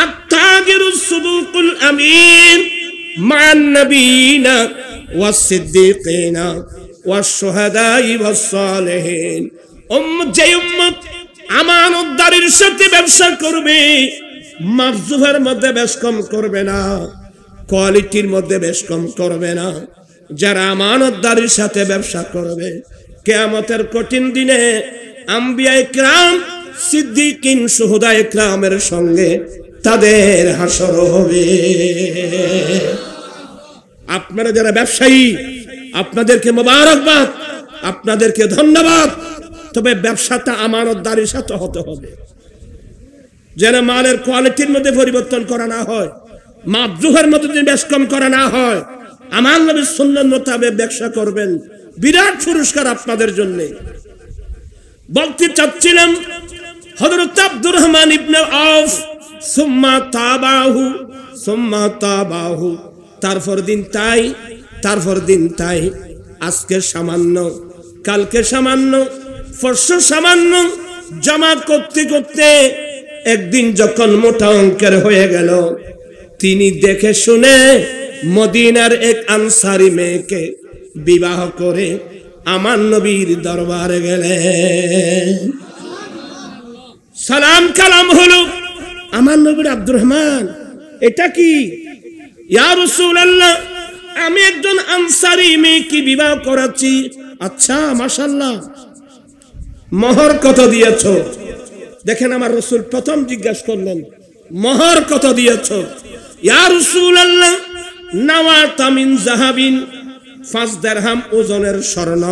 আত-তাজিরুস সুদুকুল আমিন মান নবিয়িনা ওয়াস সিদ্দিকিনা ওয়াস শুহাদাই ওয়াস সালিহিন। যে উম্মত আমানতদারির সাথে ব্যবসা করবে, মাফজুফের মধ্যে বেশ কম করবে না, কোয়ালিটির মধ্যে বেশ কম করবে না, যারা আমানতদারির সাথে ব্যবসা করবে, কিয়ামতের কঠিন দিনে আম্বিয়া ইকরাম, সিদ্দিকিন, শুহাদা ইকরামের সঙ্গে তাদের হাসর হবে। আপনারা যারা ব্যবসায়ী, আপনাদেরকে মোবারকবাদ, আপনাদেরকে ধন্যবাদ। তবে ব্যবসাটা আমানতদারির সাথে হতে হবে, যেন মালের কোয়ালিটির মধ্যে পরিবর্তন করা না হয়, মাপজুহের মধ্যে যদি বেশ কম করা না হয়। আমার নবীর সুন্নাত মোতাবেক ব্যবসা করবেন, বিরাট পুরস্কার আপনাদের জন্য। বলতে চাচ্ছিলাম হযরত আব্দুর রহমান ইবনে আউফ সুম্মা তাবাহু, তারপর দিন তাই, আজকে সামান্য, কালকে সামান্য, পরশু সামান্য জমা করতে করতে একদিন যখন মোটা অঙ্কের হয়ে গেল, তিনি দেখে শুনে মদিনার এক আনসারী মেয়েকে বিবাহ করে আমার নবীর দরবারে গেলেন। সালাম কালাম হলো, আমার নবীর আব্দুর রহমান, এটা কি? ইয়া রাসূলুল্লাহ, আমি একজন আনসারী মেয়েকে বিবাহ করাচ্ছি। আচ্ছা, মাশাআল্লাহ, মোহর কত দিয়েছ? দেখেন আমার রাসূল প্রথম জিজ্ঞাসা করলেন, মোহর কত দিয়েছ? ইয়া রাসূলুল্লাহ, নাওয়াতা মিন যাহাবিন, 5 দিরহাম ওজনের স্বর্ণ,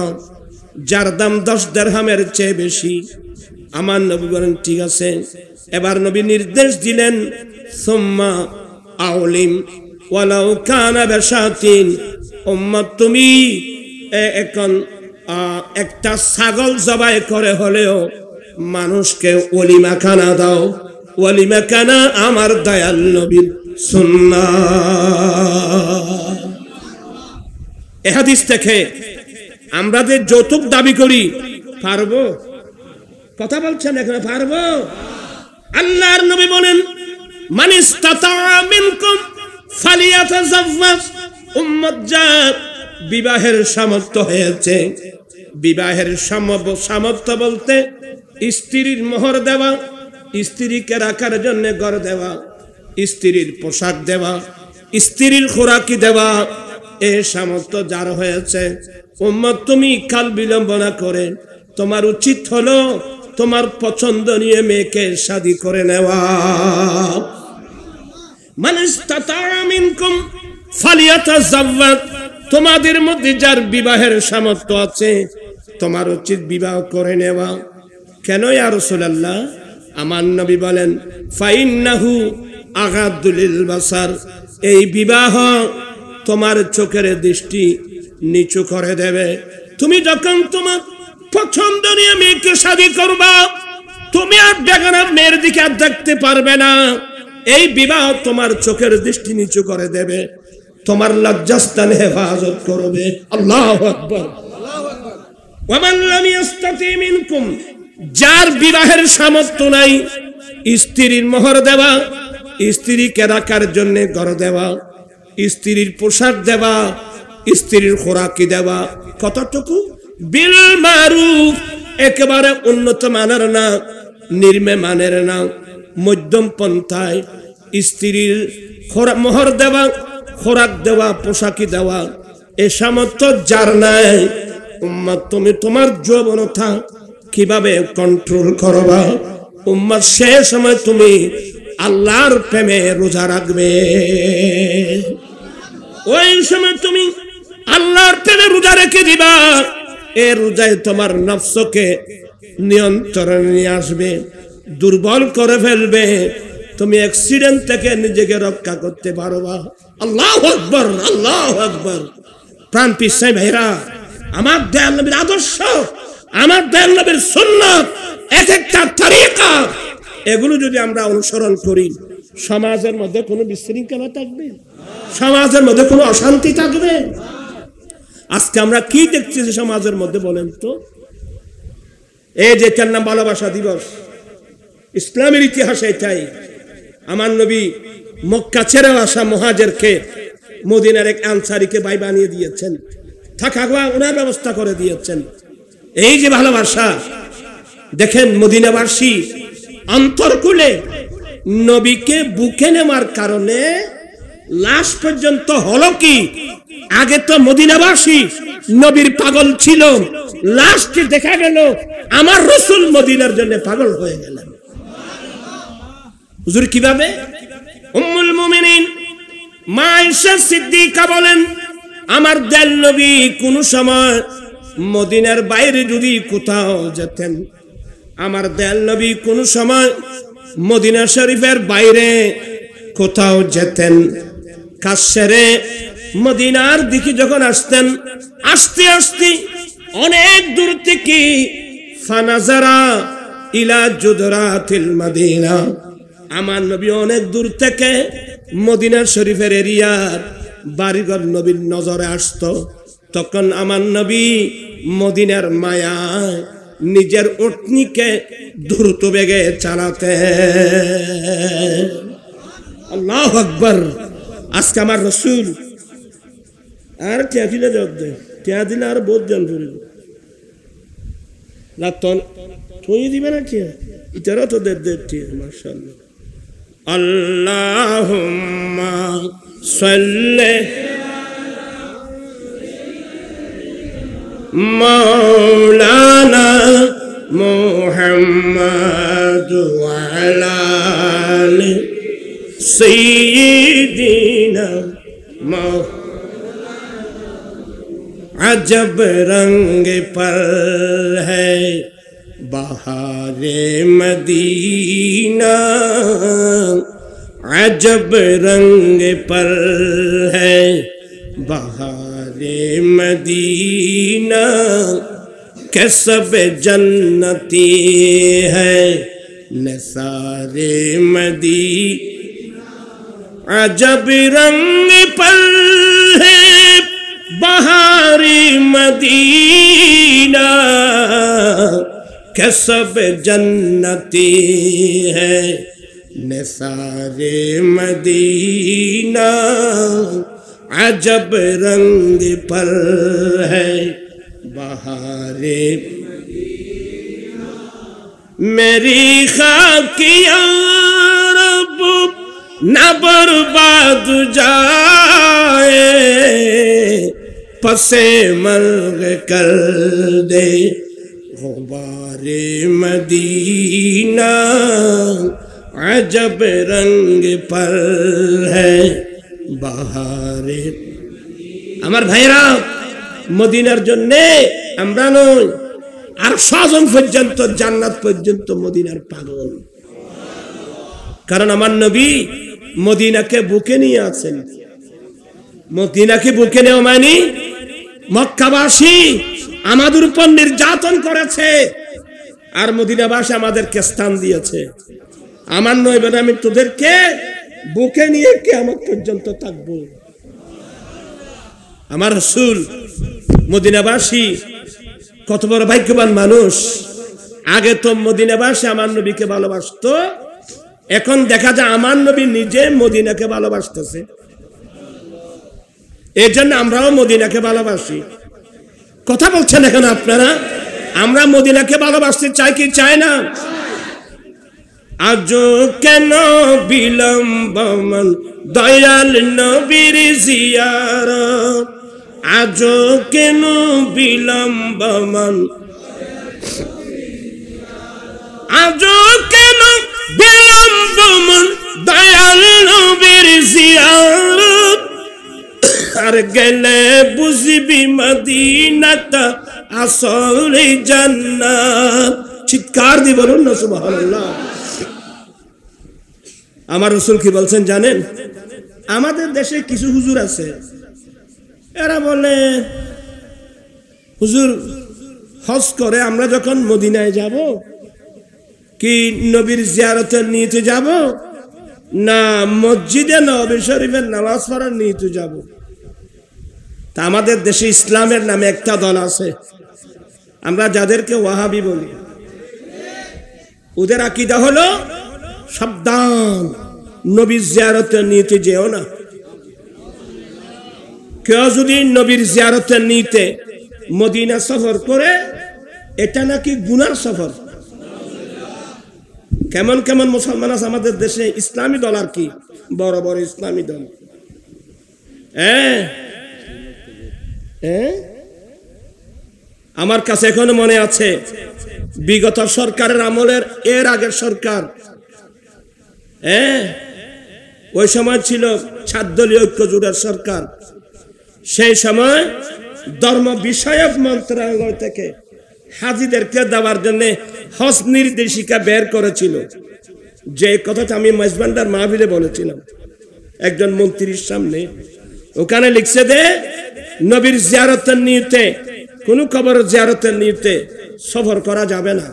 যার দাম 10 দিরহামের চেয়ে বেশি। আমার নবী বলেন ঠিক আছে। এবার নবী নির্দেশ দিলেন, সুম্মা আউলিম ওয়ালাউ কানা বিশাতিন, উম্মত তুমি এখন একটা ছাগল জবাই করে হলেও মানুষকে ওলিমা খানা দাও। ওলিমা খানা আমার দয়াল নবীর সুন্নাত। এই হাদিস থেকে আমরা যে যৌতুক দাবি করি, পারবো? কথা বলছেন এখানে, পারবো? আল্লাহর নবী বলেন, মান ইসতাতা মিনকুম ফালিয়াতাযাওয়াজ। উম্মত যার বিবাহের সামর্থ্য হয়েছে, বিবাহের সামর্থ্য বলতে স্ত্রীর মোহর দেওয়া, স্ত্রীকে রাখার জন্য ঘর দেওয়া, স্ত্রীর পোশাক দেওয়া, স্ত্রীর খোরাকি দেওয়া, এই সামর্থ্য যার হয়েছে, উম্মত তুমি কাল বিলম্ব না করে তোমার উচিত হলো তোমার পছন্দনীয় মেয়েকে শাদী করে নেওয়া। মান ইসতাতা মিনকুম ফালিয়াতাযাওয়াজ, তোমাদের মধ্যে যার বিবাহের সামর্থ্য আছে তোমার উচিত বিবাহ করে নেওয়া। কেন ইয়া রাসূলুল্লাহ? আমার নবী বলেন, ফাইন্নাহু আগাদ্দু লিল বাসার, এই বিবাহ তোমার চোখের দৃষ্টি নিচু করে দেবে। তুমি যখন তোমার পছন্দনীয় মেয়েকে শাদী করবা, তুমি আর বেগানা মেয়ের দিকে আর দেখতে পারবে না। এই বিবাহ তোমার চোখের দৃষ্টি নিচু করে দেবে, তোমার লজ্জাস্থান হেফাজত করবে। আল্লাহু আকবার। ওয়া মান লাম ইস্তাতি মিনকুম, যার বিবাহের সামর্থ্য নাই, স্ত্রীর মোহর দেওয়া, স্ত্রীকে রাখার জন্য ঘর দেওয়া, স্ত্রীর পোশাক দেওয়া, স্ত্রীর খোরাকি দেওয়া, কতটুকু? বিল মারুফ, একেবারে উন্নত মানের না, নিম্ন মানের না, মধ্যম পন্থায় স্ত্রীর মোহর দেওয়া, খোরাক দেওয়া, পোশাকি দেওয়া, এ সামর্থ্য যার নাই, উম্মত তুমি তোমার যৌবনতা কিভাবে কন্ট্রোল করবা? উম্মত সে সময় তুমি আল্লাহর প্রেমে রোজা রাখবে, ওই সময় তুমি আল্লাহর প্রেমে রোজা রেখে দিবা। এ রোজায় তোমার নফসকে নিয়ন্ত্রণে নিয়ে আসবে, দুর্বল করে ফেলবে, তুমি অ্যাক্সিডেন্ট থেকে নিজেকে রক্ষা করতে পারবা। আল্লাহু আকবার, আল্লাহু আকবার। প্রাণ পিসাই ভাইরা, আমার দয়াল নবীর আদর্শ, আমার দয়াল নবীর সুন্নাত, এক একটা তরিকা, এগুলো যদি আমরা অনুসরণ করি, সমাজের মধ্যে কোনো বিশৃঙ্খলা থাকবে, সমাজের মধ্যে কোনো অশান্তি থাকবে। আজকে আমরা কি দেখছি যে সমাজের মধ্যে, বলেন তো? এই যে তার নাম ভালোবাসা দিবস, ইসলামের ইতিহাসে এটাই। আমার নবী মক্কা ছেড়ে আসা মুহাজিরকে মদিনার এক আনসারীকে ভাই বানিয়ে দিয়েছেন, থাকা ওনার ব্যবস্থা করে দিয়েছেন। এই যে ভালোবাসা, দেখেন মদিনাবাসী অন্তরকুলে নবীকে বুকে নেওয়ার কারণে লাশ পর্যন্ত হলো কি? আগে তো মদিনাবাসী নবীর পাগল ছিল, লাশটি দেখা গেল আমার রাসূল মদিনার জন্য পাগল হয়ে গেলেন। হুজুর কিভাবে? উম্মুল মুমিনিন মা আয়েশা সিদ্দিকা বলেন, আমার দয়াল নবী কোন সময় মদিনার বাইরে যদি কোথাও যেতেন, আমার দয়াল নবী কোন সময় মদিনা শরীফের বাইরে কোথাও যেতেন, কাজ সেরে মদিনার দিকে যখন আসতেন, আস্তে আস্তে অনেক দূর থেকে ফানাজারা ইলা জুদরাতিল মদিনা, আমার নবী অনেক দূর থেকে মদিনা শরীফের এরিয়ার বাড়িঘর নবীর নজরে আসতো। তখন আমার নবী মদিনার মায়ায় নিজের উটনিকে দ্রুত বেগে চালাতে। আল্লাহু আকবার। আজকে আমার রাসূল আর টিয়া দিলে জবাব দেয়, টিয়া দিলে আর বহুত জন ধরে রাতন তুই দিবে না টিয়া, ইতারা তো দের টিয়া। মাশাআল্লাহ। আল্লাহুম্মা সাল্লি মাওলানা মুহাম্মাদ ওয়া আলা আলি সাইয়্যিদিনা अजब रंग पर है बहारे मदीना, अजब रंग पर है बहारे मदीना, के सब जन्नती है नसारे मदीना, अजब रंग पर है बहारी मदीना, के सब जन्नती है निसारे मदीना, अजब रंग पर है बहारे मदीना, मेरी खाकिया रब न बर्बाद जाए, पसे मर्ग कर दे गुबारे मदीना, अजब रंग पर है बहारे। আমার ভাইরা, মদিনার জন্য আমরা নই, আর সাজন পর্যন্ত জান্নাত পর্যন্ত মদিনার পাগল। কারণ আমার নবী মদিনাকে বুকে নিয়ে আছেন। মদিনাকে বুকে নেওয়া মানে মক্কাবাসী আমাদের উপর নির্যাতন করেছে, আর মদিনাবাসী আমাদেরকে স্থান দিয়েছে। আমার নয় বেটা, আমি তোদেরকে বুকে নিয়ে কিয়ামত পর্যন্ত থাকবো। আমার রাসূল মদিনাবাসী কত বড় ভাগ্যবান মানুষ। আগে তো মদিনাবাসী আমার নবীকে ভালোবাসতো, এখন দেখা যায় আমার নবী নিজে মদিনাকে ভালোবাসতেছে। এর জন্য আমরাও মদিনাকে ভালোবাসি। কথা বলছেন এখন আপনারা? আমরা মদিনাকে ভালোবাসতে চাই কি চাই না? আজও কেন বিলম্ব মন দয়াল নবীর জিয়ারত, আজও কেন বিলম্ব মন, আজও কেন বিলম্ব মন দয়াল নবীর জিয়ারত, আর গেলে বুঝবি মদিনাটা আসল জান্নাত। চিৎকার দিয়ে বলুন না সুবহানাল্লাহ। আমার রাসূল কি বলছেন জানেন? আমাদের দেশে কিছু হুজুর আছে, এরা বলে হুজুর হজ করে আমরা যখন মদিনায় যাব, কি নবীর জিয়ারতের নিতে যাব, না মসজিদে নববী শরীফের নামাজ পড়ার নিতে যাব। তা আমাদের দেশে ইসলামের নামে একটা দল আছে, আমরা যাদেরকে ওয়াহাবি বলি। ওদের আকীদা হলো সাবধান, নবীর জিয়ারতের নিতে যেও না। কেউ যদি নবীর জিয়ারতের নিতে মদিনা সফর করে, এটা নাকি গুনার সফর। কেমন কেমন মুসলমান আছে আমাদের দেশে, ইসলামী দল আর কি, বড় বড় ইসলামী দল। আমার কাছে এখনো মনে আছে, বিগত সরকারের আমলের এর আগের সরকার ওই সময় ছিল 7 দলীয় ঐক্য জোটের সরকার। সেই সময় ধর্ম বিষয়ক মন্ত্রণালয় থেকে হাজিদেরকে দেওয়ার জন্য হজ নির্দেশিকা বের করেছিল। যে কথাটা আমি মাইজবান্ডার মাহফিলে বলেছিলাম একজন মন্ত্রীর সামনে, ওখানে লিখছে যে নবীর জিয়ারতের নিয়তে, কোন কবর জিয়ারতের নিয়তে সফর করা যাবে না,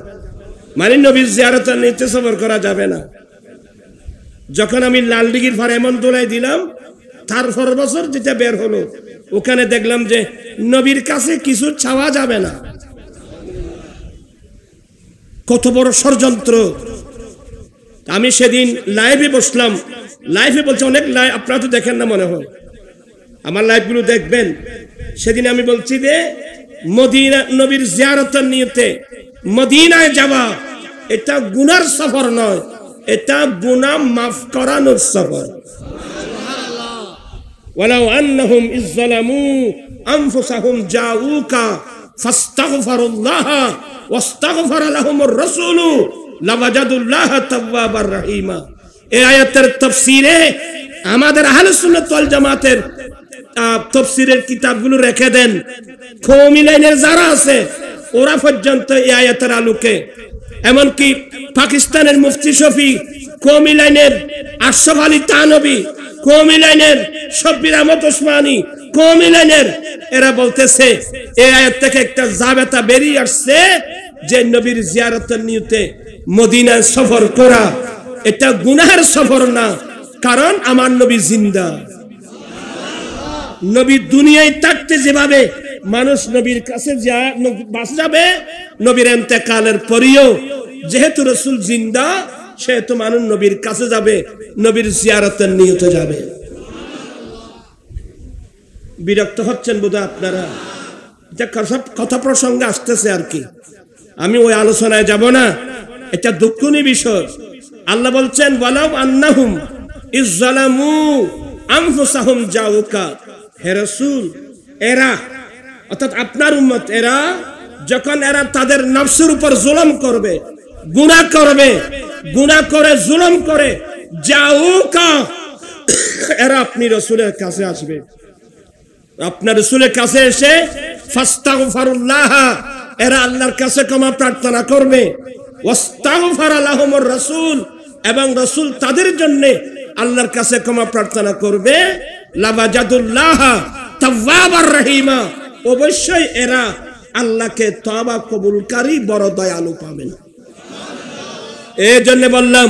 মানে নবীর জিয়ারতের নিয়তে সফর করা যাবে না। যখন আমি লালদিঘির ফার এমন দোলাই দিলাম, তারপর বছর যেটা বের হলো, ওখানে দেখলাম যে নবীর কাছে কিছু চাওয়া যাবে না। কত বড় ষড়যন্ত্র! আমি সেদিন লাইভে বসলাম, লাইভে বলছে অনেক লাইভ, আপনারা তো দেখেন না মনে হয়, আমার লাইভগুলো দেখবেন। সেদিন আমি বলছি যে মদিনা নবীর জিয়ারতের নিয়তে মদিনায় যাওয়া এটা গুনার সফর নয়, এটা গুনাহ মাফ করানোর সফর। ওয়ালাউ আন্নাহুম ইযলামু আনফুসাহুম জাউকা ফাস্তাগফিরুল্লাহ ওয়াস্তাগফারা লাহুমুর রাসূলু লাওয়াজাদুল্লাহ তাওয়াবার রহিমা। এই আয়াতের তাফসীরে আমাদের আহলে সুন্নাত ওয়াল জামাতের তাফসীরের কিতাবগুলো রেখে দেন। কওমি লাইনের যারা আছে ওরা পর্যন্ত এই আয়াতের আলোকে, এমনকি পাকিস্তানের মুফতি শফি, কওমি লাইনের আশরাফ আলী থানভী, কওমি লাইনের শব্বির আহমদ ওসমানী, কওমি লাইনের এরা বলতেছে এই আয়াত থেকে একটা জাবেতা বেরিয়ে আসছে যে নবীর জিয়ারতের নিয়তে মদিনায় সফর করা এটা গুনাহের সফর না, কারণ আমার নবী জিন্দা। নবী দুনিয়ায় থাকতে যেভাবে মানুষ নবীর কাছে যাবে, নবীর ইন্তেকালের পরেও যেহেতু রাসূল জিন্দা, সেহেতু মানুষ নবীর কাছে যাবে, নবীর জিয়ারতের নিয়তে যাবে। বিরক্ত হচ্ছেন বোধহয় আপনারা, সব কথা প্রসঙ্গে আসতেছে আর কি, আমি ওই আলোচনায় যাব না, এটা দুঃখনীয় বিষয়। আল্লাহ বলছেন ওয়ালাউ আন্নাহুম ইযলামু আনফুসাহুম জাউকা, হে রাসূল এরা অর্থাৎ আপনার উম্মত এরা যখন এরা তাদের নফসের উপর জুলুম করবে, গুনাহ করবে, গুনাহ করে জুলুম করে, জাউকা এরা আপনি রাসূলের কাছে আসবে, আপনার রাসূলের কাছে এসে ফাস্তাগফিরুল্লাহ এরা আল্লাহর কাছে ক্ষমা প্রার্থনা করবে, ওয়াস্তাগফারা লাহুমুর রাসূল এবং রাসূল তাদের জন্য আল্লাহর কাছে ক্ষমা প্রার্থনা করবে, লাওয়াজাদুল্লাহ তাওয়াবার রহিমা, অবশ্যই এরা আল্লাহকে তওবা কবুলকারী বড় দয়ালু পাবেন। এই জন্য বললাম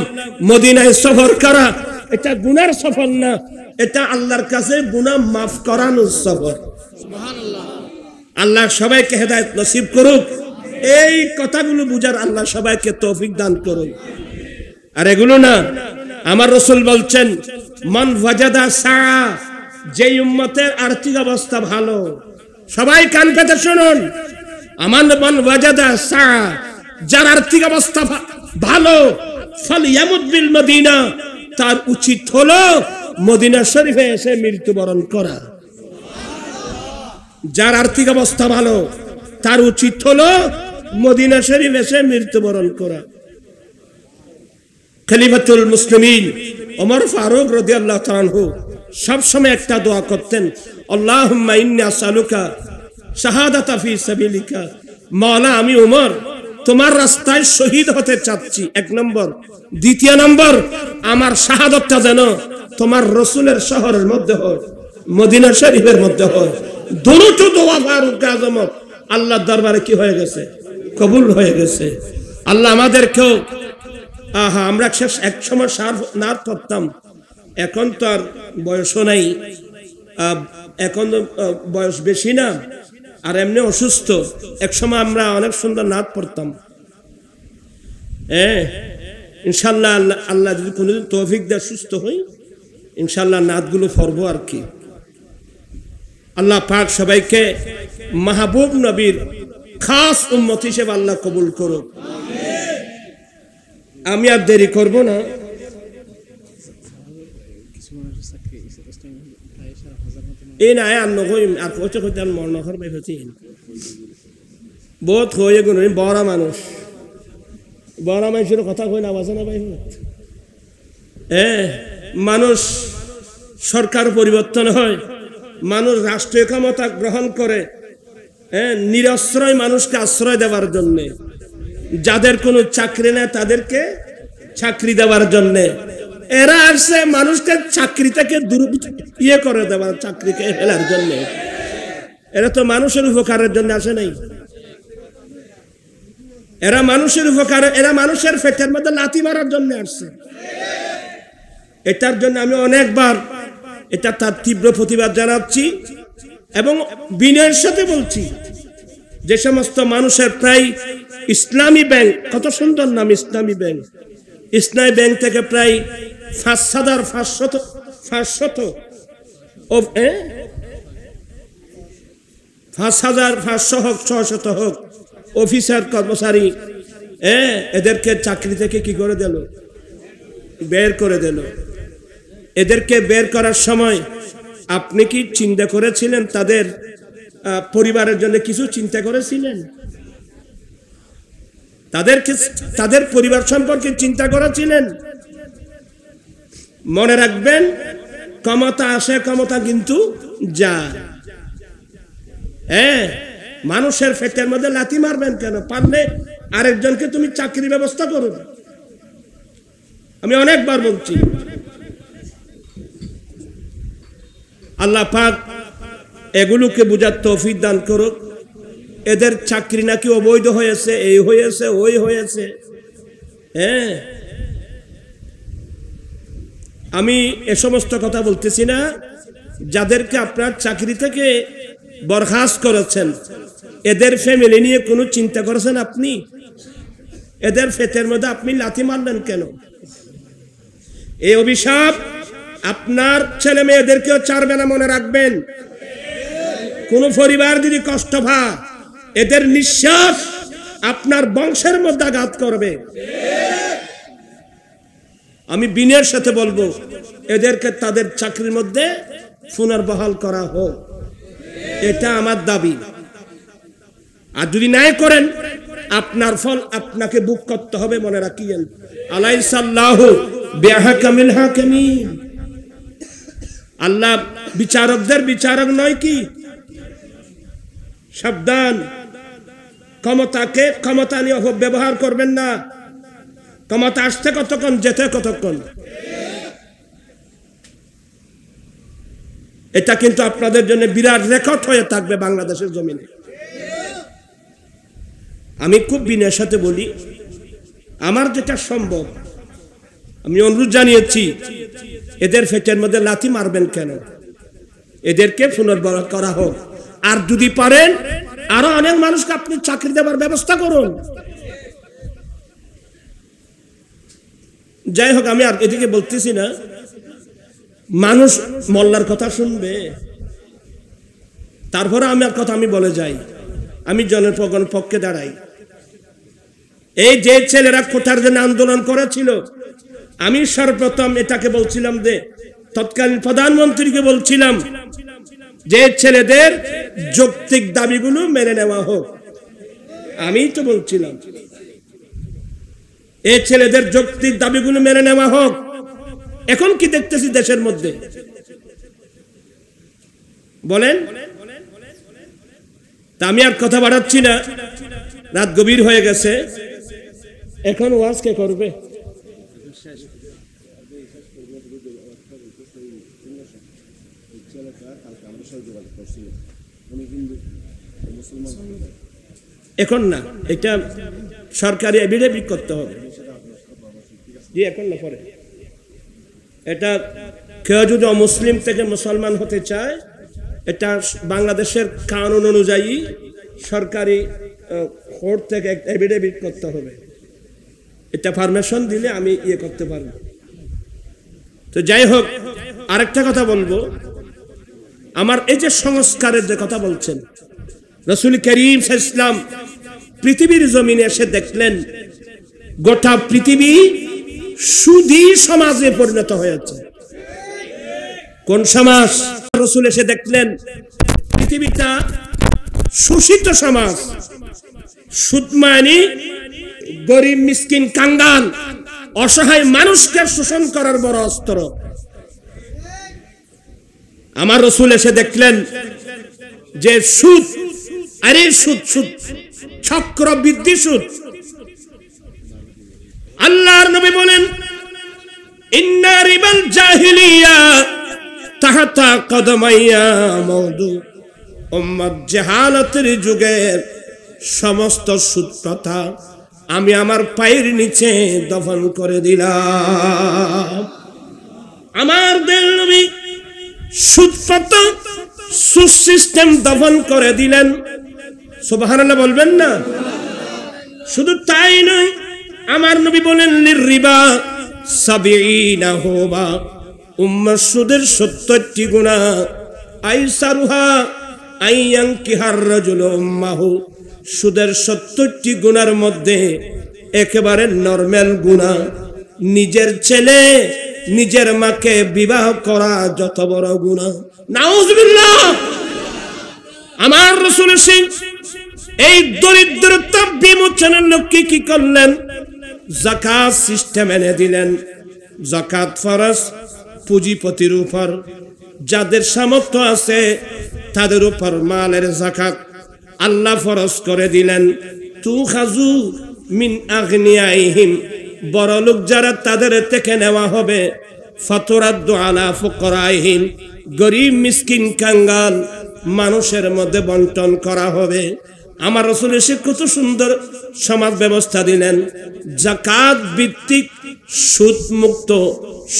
মদিনায় সফর করা এটা গুনার সফর না, এটা আল্লাহর কাছে গুনাহ মাফ করানোর সফর। সুবহানাল্লাহ। আল্লাহ সবাইকে হেদায়েত নসিব করুক, এই কথাগুলো বুঝার আল্লাহ সবাইকে তৌফিক দান করুন। আর এগুলো না, আমার রাসূল বলছেন মান ওয়াজাদা সা, যেই উম্মতের আর্থিক অবস্থা ভালো, সবাই কান পেতে শুনুন, আমার মান ওয়াজাদা সা, যার আর্থিক অবস্থা ভালো, ফালইয়ামুত বিল মদিনা, তার উচিত হলো মদিনা শরীফে এসে মৃত্যুবরণ করা। যার আর্থিক অবস্থা ভালো তার উচিত হলো মদিনা শরীফ এসে মৃত্যুবরণ করা। খলিফাতুল মুসলিমিন ওমর ফারুক রাদিয়াল্লাহু তাআলা আনহু সব সময় একটা দোয়া করতেন, আল্লাহুম্মা ইন্নী আসআলুকা শাহাদাতা ফি সাবিলিকা, মাওলা আমি ওমর তোমার রাস্তায় শহীদ হতে চাচ্ছি, এক নম্বর। দ্বিতীয় নম্বর, আমার শাহাদাতটা যেন তোমার রাসূলের শহরের মধ্যে হয়, মদিনা শরীফের মধ্যে হয়। দুটো দোয়া ফারুক আজমত আল্লাহর দরবারে কি হয়ে গেছে? কবুল হয়ে গেছে। আল্লাহ আমাদেরকেও, আমরা এক সময় নাত পড়তাম, এখন তো আর বয়সও নাই, এখন বয়স বেশি না, আর এমনি অসুস্থ। এক সময় আমরা অনেক সুন্দর নাত পড়তাম। ইনশাল্লাহ আল্লাহ যদি কোনোদিন তৌফিক দেয় সুস্থ হই, ইনশাল্লাহ নাতগুলো পড়বো আর কি। আল্লাহ পাক সবাইকে মাহবুব নবীর খাস উম্মত হিসেবে আল্লাহ কবুল করুক। আমি আর দেরি করব না। এই না আর নকইম, আর কইতে কইতে আর মরণ করবে হচ্ছে বহুত হয়ে গুণ বড় মানুষ, বড় মানুষের কথা কই না বাসে না ভাই। মানুষ সরকার পরিবর্তন হয়, মানুষ রাষ্ট্রীয় ক্ষমতা গ্রহণ করে নিরাশ্রয় মানুষকে আশ্রয় দেওয়ার জন্যে, যাদের কোনো চাকরি নেই তাদেরকে চাকরি দেওয়ার জন্যে। এরা আসছে মানুষকে চাকরি থেকে করে দেওয়ার, চাকরিকে ফেলার জন্য। এরা তো মানুষের উপকারের জন্য আসে নাই। এরা মানুষের উপকার, এরা মানুষের পেটের মধ্যে লাথি মারার জন্য আসছে। এটার জন্য আমি অনেকবার তার তীব্র প্রতিবাদ জানাচ্ছি এবং বিনয়ের সাথে বলছি, যে সমস্ত মানুষের প্রায় ইসলামী ব্যাংক, কত সুন্দর নাম ইসলামী ব্যাংক, ইসলামী ব্যাংক থেকে প্রায় 5,500 হোক 600 হোক অফিসার কর্মচারী, এদেরকে চাকরি থেকে কি করে দিল, বের করে দিল। এদেরকে বের করার সময় আপনি কি চিন্তা করেছিলেন, তাদের পরিবারের জন্য কিছু চিন্তা করেছিলেন? তাদের পরিবার সম্পর্কে চিন্তা করেছিলেন? মনে রাখবেন, ক্ষমতা আসে, ক্ষমতা কিন্তু যায়। মানুষের পেটের মধ্যে লাথি মারবেন কেন? পারলে আরেকজনকে তুমি চাকরির ব্যবস্থা করো। আমি অনেকবার বলছি, আল্লাহ পাক এগুলোকে বুঝার তৌফিক দান করুক। এদের চাকরি নাকি অবৈধ হয়েছে, এই হয়েছে, ওই হয়েছে। আমি এ সমস্ত কথা বলতেছি না। যাদেরকে আপনার চাকরি থেকে বরখাস্ত করেছেন, এদের ফ্যামিলি নিয়ে কোনো চিন্তা করেছেন আপনি? এদের পেটের মধ্যে আপনি লাথি মারলেন কেন? এই অভিশাপ আপনার ছেলে মেয়েদেরকেও ছাড়বে না, মনে রাখবেন। কোন পরিবার যদি কষ্ট পায়, এদের নিঃশ্বাস আপনার বংশের মধ্যে আঘাত করবে। আমি বিনয়ের সাথে বলবো, এদেরকে তাদের চাকরির মধ্যে পুনর্বহাল করা হোক, এটা আমার দাবি। আর যদি নাই করেন, আপনার ফল আপনাকে ভোগ করতে হবে, মনে রাখিয়েন। আলাইসাল্লাহু বিআহকামিল হাকিমিন। আল্লাহ বিচারকদের বিচারক নয় কি? সাবধান, ক্ষমতা নিয়ে অপব্যবহার করবেন না। ক্ষমতা আসতে কতক্ষণ, যেতে কতক্ষণ। এটা কিন্তু আপনাদের জন্য বিরাট রেকর্ড হয়ে থাকবে বাংলাদেশের জমিনে। আমি খুব বিনয়ের সাথে বলি, আমার যেটা সম্ভব আমি অনুরোধ জানিয়েছি, এদের পেটের মধ্যে লাথি মারবেন কেন? এদেরকে পুনর্বহাল করা হোক। আর যদি পারেন, আরো অনেক মানুষকে আপনি চাকরি দেওয়ার ব্যবস্থা করুন। যাই হোক, আমি আর এদিকে বলতেছি না। মানুষ মোল্লার কথা শুনবে, তারপরে আমার কথা আমি বলে যাই। আমি জনগণের পক্ষে দাঁড়াই। এই যে ছেলেরা কোথার জন্য আন্দোলন করেছিল, আমি সর্বপ্রথম এটাকে বলছিলাম যে তৎকালীন প্রধানমন্ত্রীকে বলছিলাম যে ছেলেদের যৌক্তিক দাবিগুলো মেনে নেওয়া হোক। আমি তো বলছিলাম এই ছেলেদের যৌক্তিক দাবিগুলো মেনে নেওয়া হোক। এখন কি দেখতেছি দেশের মধ্যে, বলেন? তা আমি আর কথা বাড়াচ্ছি না, রাত গভীর হয়ে গেছে। এখন ওয়াজ কে করবে? এখন না, এটা সরকারি এফিডেভিট করতে হবে। জি, এখন না, পরে। এটা কেউ যদি অমুসলিম থেকে মুসলমান হতে চায়, এটা বাংলাদেশের কানুন অনুযায়ী সরকারি কোর্ট থেকে এফিডেভিট করতে হবে। এটা পারমিশন দিলে আমি করতে পারবো। তো যাই হোক, আরেকটা কথা বলবো। আমার এই যে সংস্কারের যে কথা বলছেন, রাসূল করিম সাল্লাল্লাহু আলাইহি ওয়াসাল্লাম পৃথিবীর জমিনে এসে দেখলেন গোটা পৃথিবী সুধী সমাজে পরিণত হয়েছে। কোন সমাজ? রাসূল এসে দেখলেন পৃথিবীটা শোষিত সমাজ। সুদ মানে গরিব মিসকিন কাঙ্গাল অসহায় মানুষকে শোষণ করার বড় অস্ত্র। আমার রাসূল এসে দেখলেন যে সুদ, আরে সুদ সুদ, চক্রবৃদ্ধি সুদ। আল্লাহর নবী বলেন, ইন্না রিবাল জাহিলিয়া তাহতা কদমাইয়া মওদু। উম্মত জাহালাতের যুগের সমস্ত সুদ প্রথা আমি আমার পায়ের নিচে দফন করে দিলাম। আমার দেশ নবী সুদ প্রথা, সুদ সিস্টেম দফন করে দিলেন। সুবহানাল্লাহ বলবেন না? শুধু তাই নয়, আমার নবী বলেন লিরিবা সাবিঈনা হুবা। উম্মাহ সুদের 70টি গুনাহ। আইসারুহা আইয়ানকিহার রাজুলু উম্মাহু। সুদের 70টি গুনার মধ্যে একেবারে নরমাল গুনাহ নিজের ছেলে নিজের মাকে বিবাহ করা যত বড় গুনাহ। নাউজুবিল্লাহ। আমার রাসূল এই দরিদ্রতা বিমোচনের লক্ষ্যে কি করলেন? যাকাত সিস্টেম এনে দিলেন। যাকাত ফরজ পুঁজিপতির উপর, যাদের সামর্থ্য আছে তাদের উপর মালের যাকাত আল্লাহ ফরজ করে দিলেন। তুখাযু মিন আগনিয়াইহিম, বড় লোক যারা তাদের থেকে নেওয়া হবে। ফাতুরাদ্দু আলা ফুকরাইহিম, গরীব মিসকিন কাঙ্গাল মানুষের মধ্যে বন্টন করা হবে। আমার রাসূল এসে কত সুন্দর সমাজ ব্যবস্থা দিলেন। যাকাত ভিত্তিক সুদ মুক্ত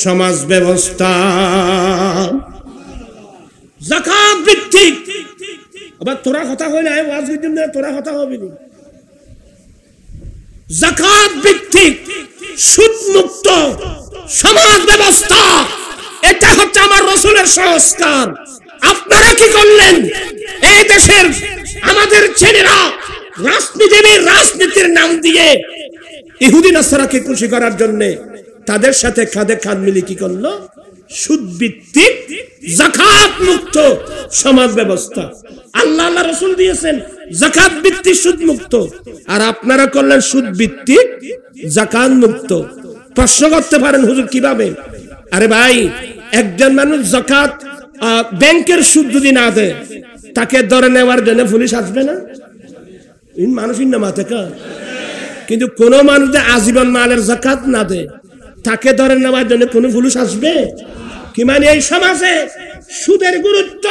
সমাজ ব্যবস্থা। যাকাত ভিত্তিক। আবার তোরা কথা হইলে ওয়াজের জন্য তোরা কথা হবে না। যাকাত ভিত্তিক সুদ মুক্ত সমাজ ব্যবস্থা, এটা হচ্ছে আমার রাসূলের সংস্কার। আপনারা কি করলেন? এই দেশের আমাদের ছেলেরা রাজনীতির নাম দিয়ে ইহুদি নাসারাকে খুশি করার জন্য তাদের সাথে কাঁধে কাঁধ মিলিয়ে কি করলো? সুদ ভিত্তিক যাকাত মুক্ত সমাজ ব্যবস্থা। আল্লাহ রাসূল দিয়েছেন যাকাত ভিত্তিক সুদ মুক্ত, আর আপনারা করলেন সুদ ভিত্তিক যাকাত মুক্ত। প্রশ্ন করতে পারেন, হুজুর কিভাবে? আরে ভাই, একজন মানুষ যাকাত ব্যাংকের সুদ যদি না দেয়, তাকে ধরে নেওয়ার জন্য পুলিশ আসবে না? মানুষের না মাথা কা। কিন্তু কোন মানুষ আজীবন মালের যাকাত না দেয়, তাকে ধরে নেওয়ার জন্য কোন পুলিশ আসবে কি? মানে এই সমাজে সুদের গুরুত্ব,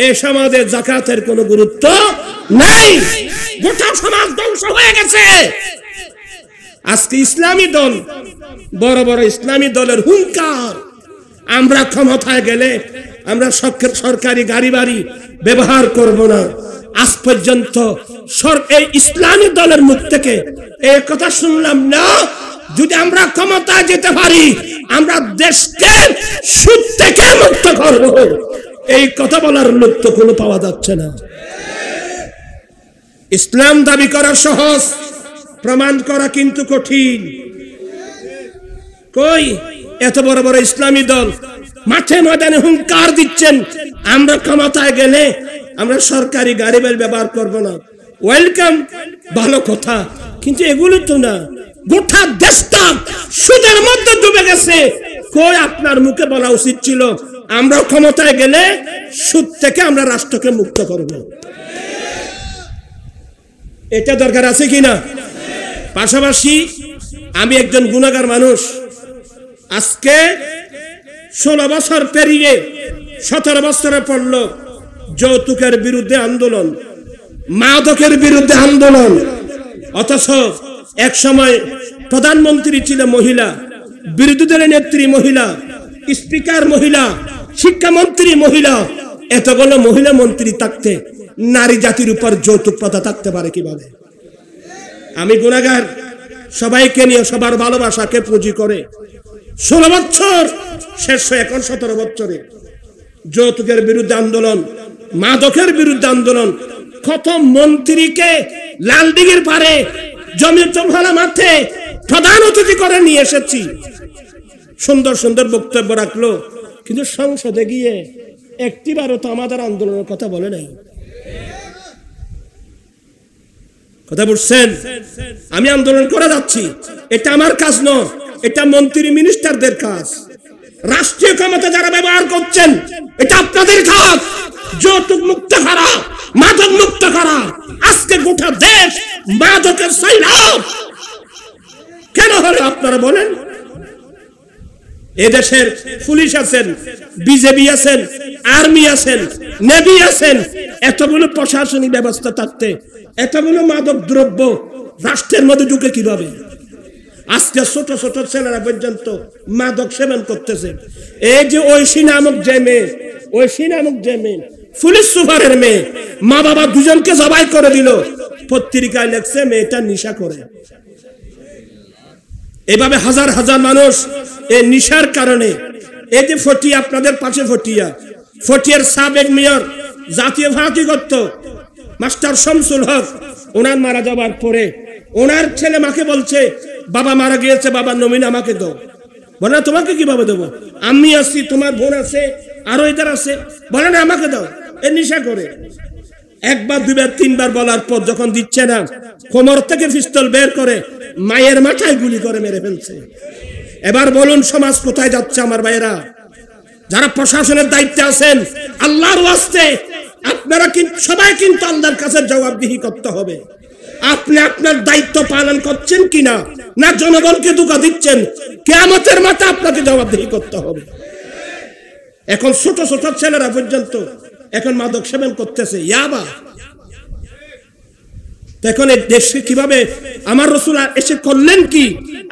এই সমাজে যাকাতের কোনো গুরুত্ব নাই। গোটা সমাজ ধ্বংস হয়ে গেছে। আজকে ইসলামী দল, বড় বড় ইসলামী দলের হুঙ্কার, আমরা ক্ষমতায় গেলে আমরা সরকারি গাড়ি বাড়ি ব্যবহার করব না। আজ পর্যন্ত এই ইসলামী দলের মুখ থেকে এই কথা শুনলাম না, যদি আমরা ক্ষমতায় যেতে পারি আমরা দেশকে সুদ থেকে মুক্ত করব। এই কথা বলার লোক তো কোনো পাওয়া যাচ্ছে না। ইসলাম দাবি করা সহজ, প্রমাণ করা কিন্তু কঠিন। কই এত বড় বড় ইসলামী দল মাঠে ময়দানে হুঙ্কার দিচ্ছেন, আমরা ক্ষমতায় গেলে আমরা সরকারি গাড়ি বাড়ি ব্যবহার করব না। ওয়েলকাম, ভালো কথা, কিন্তু এগুলো তো না। গোটা দেশটা সুদের মধ্যে ডুবে গেছে। কই আপনার মুখে বলা উচিত ছিল আমরা ক্ষমতায় গেলে সুদ থেকে আমরা রাষ্ট্রকে মুক্ত করব। এটা দরকার আছে কিনা? পাশাপাশি আমি একজন গুনাহগার মানুষ। আজকে 16 বছর পেরিয়ে 17 বছরে পড়ল যৌতুকের বিরুদ্ধে আন্দোলন, মাদকের বিরুদ্ধে আন্দোলন। অথচ এক সময় প্রধানমন্ত্রী ছিল মহিলা, বিরোধী দলের নেত্রী মহিলা, স্পিকার মহিলা, শিক্ষামন্ত্রী মহিলা। এতগুলো মহিলা মন্ত্রী থাকতে নারী জাতির উপর যৌতুক প্রথা থাকতে পারে কিভাবে? আমি গুনাহগার, সবাইকে নিয়ে সবার ভালোবাসাকে পুঁজি করে 16 বছর শেষ হয়ে এখন 17 বছরে যৌতুকের বিরুদ্ধে আন্দোলন, মাদকের বিরুদ্ধে আন্দোলন। কত মন্ত্রীকে লালদিঘির পারে জমিয়তুল মাঠে প্রধান অতিথি করে নিয়ে এসেছি, সুন্দর সুন্দর বক্তব্য রাখলো, কিন্তু সংসদে গিয়ে একটিবারও তো আমাদের আন্দোলনের কথা বলে নাই। কথা বুঝছেন? আমি আন্দোলন করে যাচ্ছি, এটা আমার কাজ নয়, এটা মন্ত্রী মিনিস্টারদের কাজ। রাষ্ট্রীয় ক্ষমতা যারা ব্যবহার করছেন, এটা আপনাদের কাজ। যৌতুক মুক্ত করা, মাদক মুক্ত করা। আজকে গোটা দেশ মাদকের সৈলাব কেন হলো আপনারা বলেন? এদেশের পুলিশ আছেন, বিজেপি আছেন, আর্মি আছেন, নেভি আছেন, এতগুলো প্রশাসনিক ব্যবস্থা থাকতে এতগুলো মাদক দ্রব্য রাষ্ট্রের মধ্যে ঢুকে কিভাবে? আজকে ছোট ছোট ছেলেরা পর্যন্ত মাদক সেবন করতেছে। এই যে ঐশী নামক যে মেয়ে, পুলিশ সুপারের মেয়ে, মা বাবা দুজনকে জবাই করে দিল, পত্রিকায় লেখছে মেয়েটা নেশা করে। এভাবে হাজার হাজার মানুষ এই নেশার কারণে, এই যে ফটিয়া, আপনাদের পাশে ফটিয়ার সাবেক মেয়র, জাতীয় পার্টি করত মাস্টার শামসুল হক, ওনার মারা যাবার পরে ওনার ছেলে মাকে বলছে, বাবা মারা গিয়েছে, বাবার নমিনি আমাকে দাও। বলে না, তোমাকে কিভাবে দেবো? আমি আছি, তোমার বোন আছে, আরো এদের আছে, বলে না আমাকে দাও। এ নেশা করে। একবার দুইবার তিনবার বলার পর যখন দিচ্ছে না, কোমর থেকে পিস্তল বের করে মায়ের মাথায় গুলি করে মেরে ফেলছে। এবার বলুন সমাজ কোথায় যাচ্ছে আমার ভাইয়েরা? যারা প্রশাসনের দায়িত্বে আছেন, আল্লাহর ওয়াস্তে আপনারা কিন্তু সবাই কিন্তু আল্লাহর কাছে জবাবদিহি করতে হবে। আপনি আপনার দায়িত্ব পালন করছেন কিনা, না জনগণকে ধোঁকা দিচ্ছেন, কিয়ামতের মাঠে আপনাকে জবাবদিহি করতে হবে। এখন ছোট ছোট ছেলেরা পর্যন্ত এখন মাদক সেবন করতেছে, ইয়াবা। এখন এই দেশে কিভাবে আমার রাসূল এসে করলেন কি?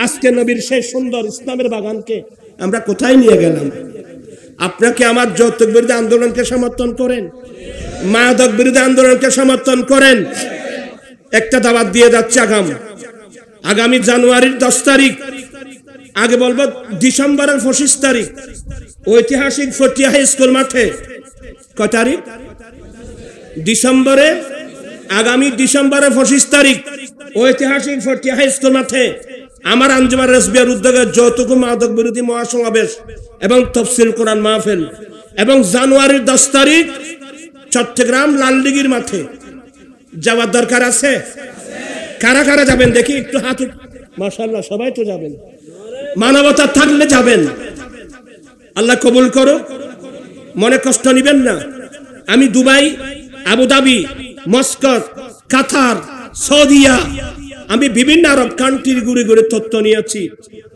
আজকে নবীর সেই সুন্দর ইসলামের বাগানকে আমরা কোথায় নিয়ে গেলাম? আপনাকে আমার যৌতুক বিরোধী আন্দোলনকে সমর্থন করেন, মাদক বিরোধী আন্দোলনকে সমর্থন করেন। একটা দাওয়াত দিয়ে যাচ্ছে আগামী জানুয়ারির 10 তারিখ, আগে বলবো ডিসেম্বরের 25 তারিখ, ঐতিহাসিক ফটিয়া হাই স্কুল মাঠে। কয় তারিখ? ডিসেম্বরে, আগামী ডিসেম্বরের 25 তারিখ ঐতিহাসিক ফটিয়া হাই স্কুল মাঠে আমার আঞ্জুমান রাসবিয়ার উদ্যোগে যৌতুক মাদক বিরোধী মহাসমাবেশ এবং তফসিল কোরআন মাহফিল। এবং জানুয়ারির 10 তারিখ চট্টগ্রাম লালদিঘির মাঠে যাওয়ার দরকার আছে। কারা কারা যাবেন দেখি একটু হাত। মাশাআল্লাহ, সবাই তো যাবেন, মানবতা থাকলে যাবেন। আল্লাহ কবুল করো, মনে কষ্ট নিবেন না। আমি দুবাই, আবুধাবি, মস্কট, কাতার, সৌদিয়া, আমি বিভিন্ন আরব কান্ট্রি ঘুরে ঘুরে তথ্য নিয়েছি।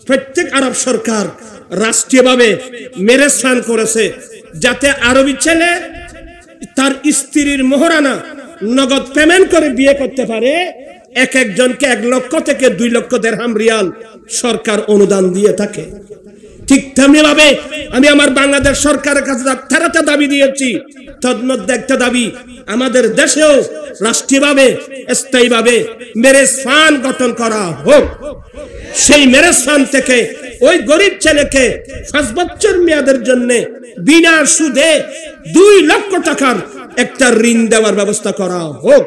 প্রত্যেক আরব সরকার রাষ্ট্রীয়ভাবে ম্যারেজ ফান করেছে, যাতে আরবি ছেলে তার স্ত্রীর মোহরানা নগদ পেমেন্ট করে বিয়ে করতে পারে। এক একজনকে 1 লক্ষ থেকে 2 লক্ষ দিরহাম রিয়াল সরকার অনুদান দিয়ে থাকে। ঠিক তেমনি ভাবে আমি আমার বাংলাদেশ সরকারের কাছে 13টা দাবি দিয়েছি। তন্মধ্যে একটা দাবি, আমাদের দেশেও রাষ্ট্রীয়ভাবে স্থায়ীভাবে ম্যারেজ ফান্ড গঠন করা হোক। সেই ম্যারেজ ফান্ড থেকে ওই গরিব ছেলেকে 5 বছর মেয়াদের জন্য বিনা সুদে 2 লক্ষ টাকার একটা ঋণ দেওয়ার ব্যবস্থা করা হোক।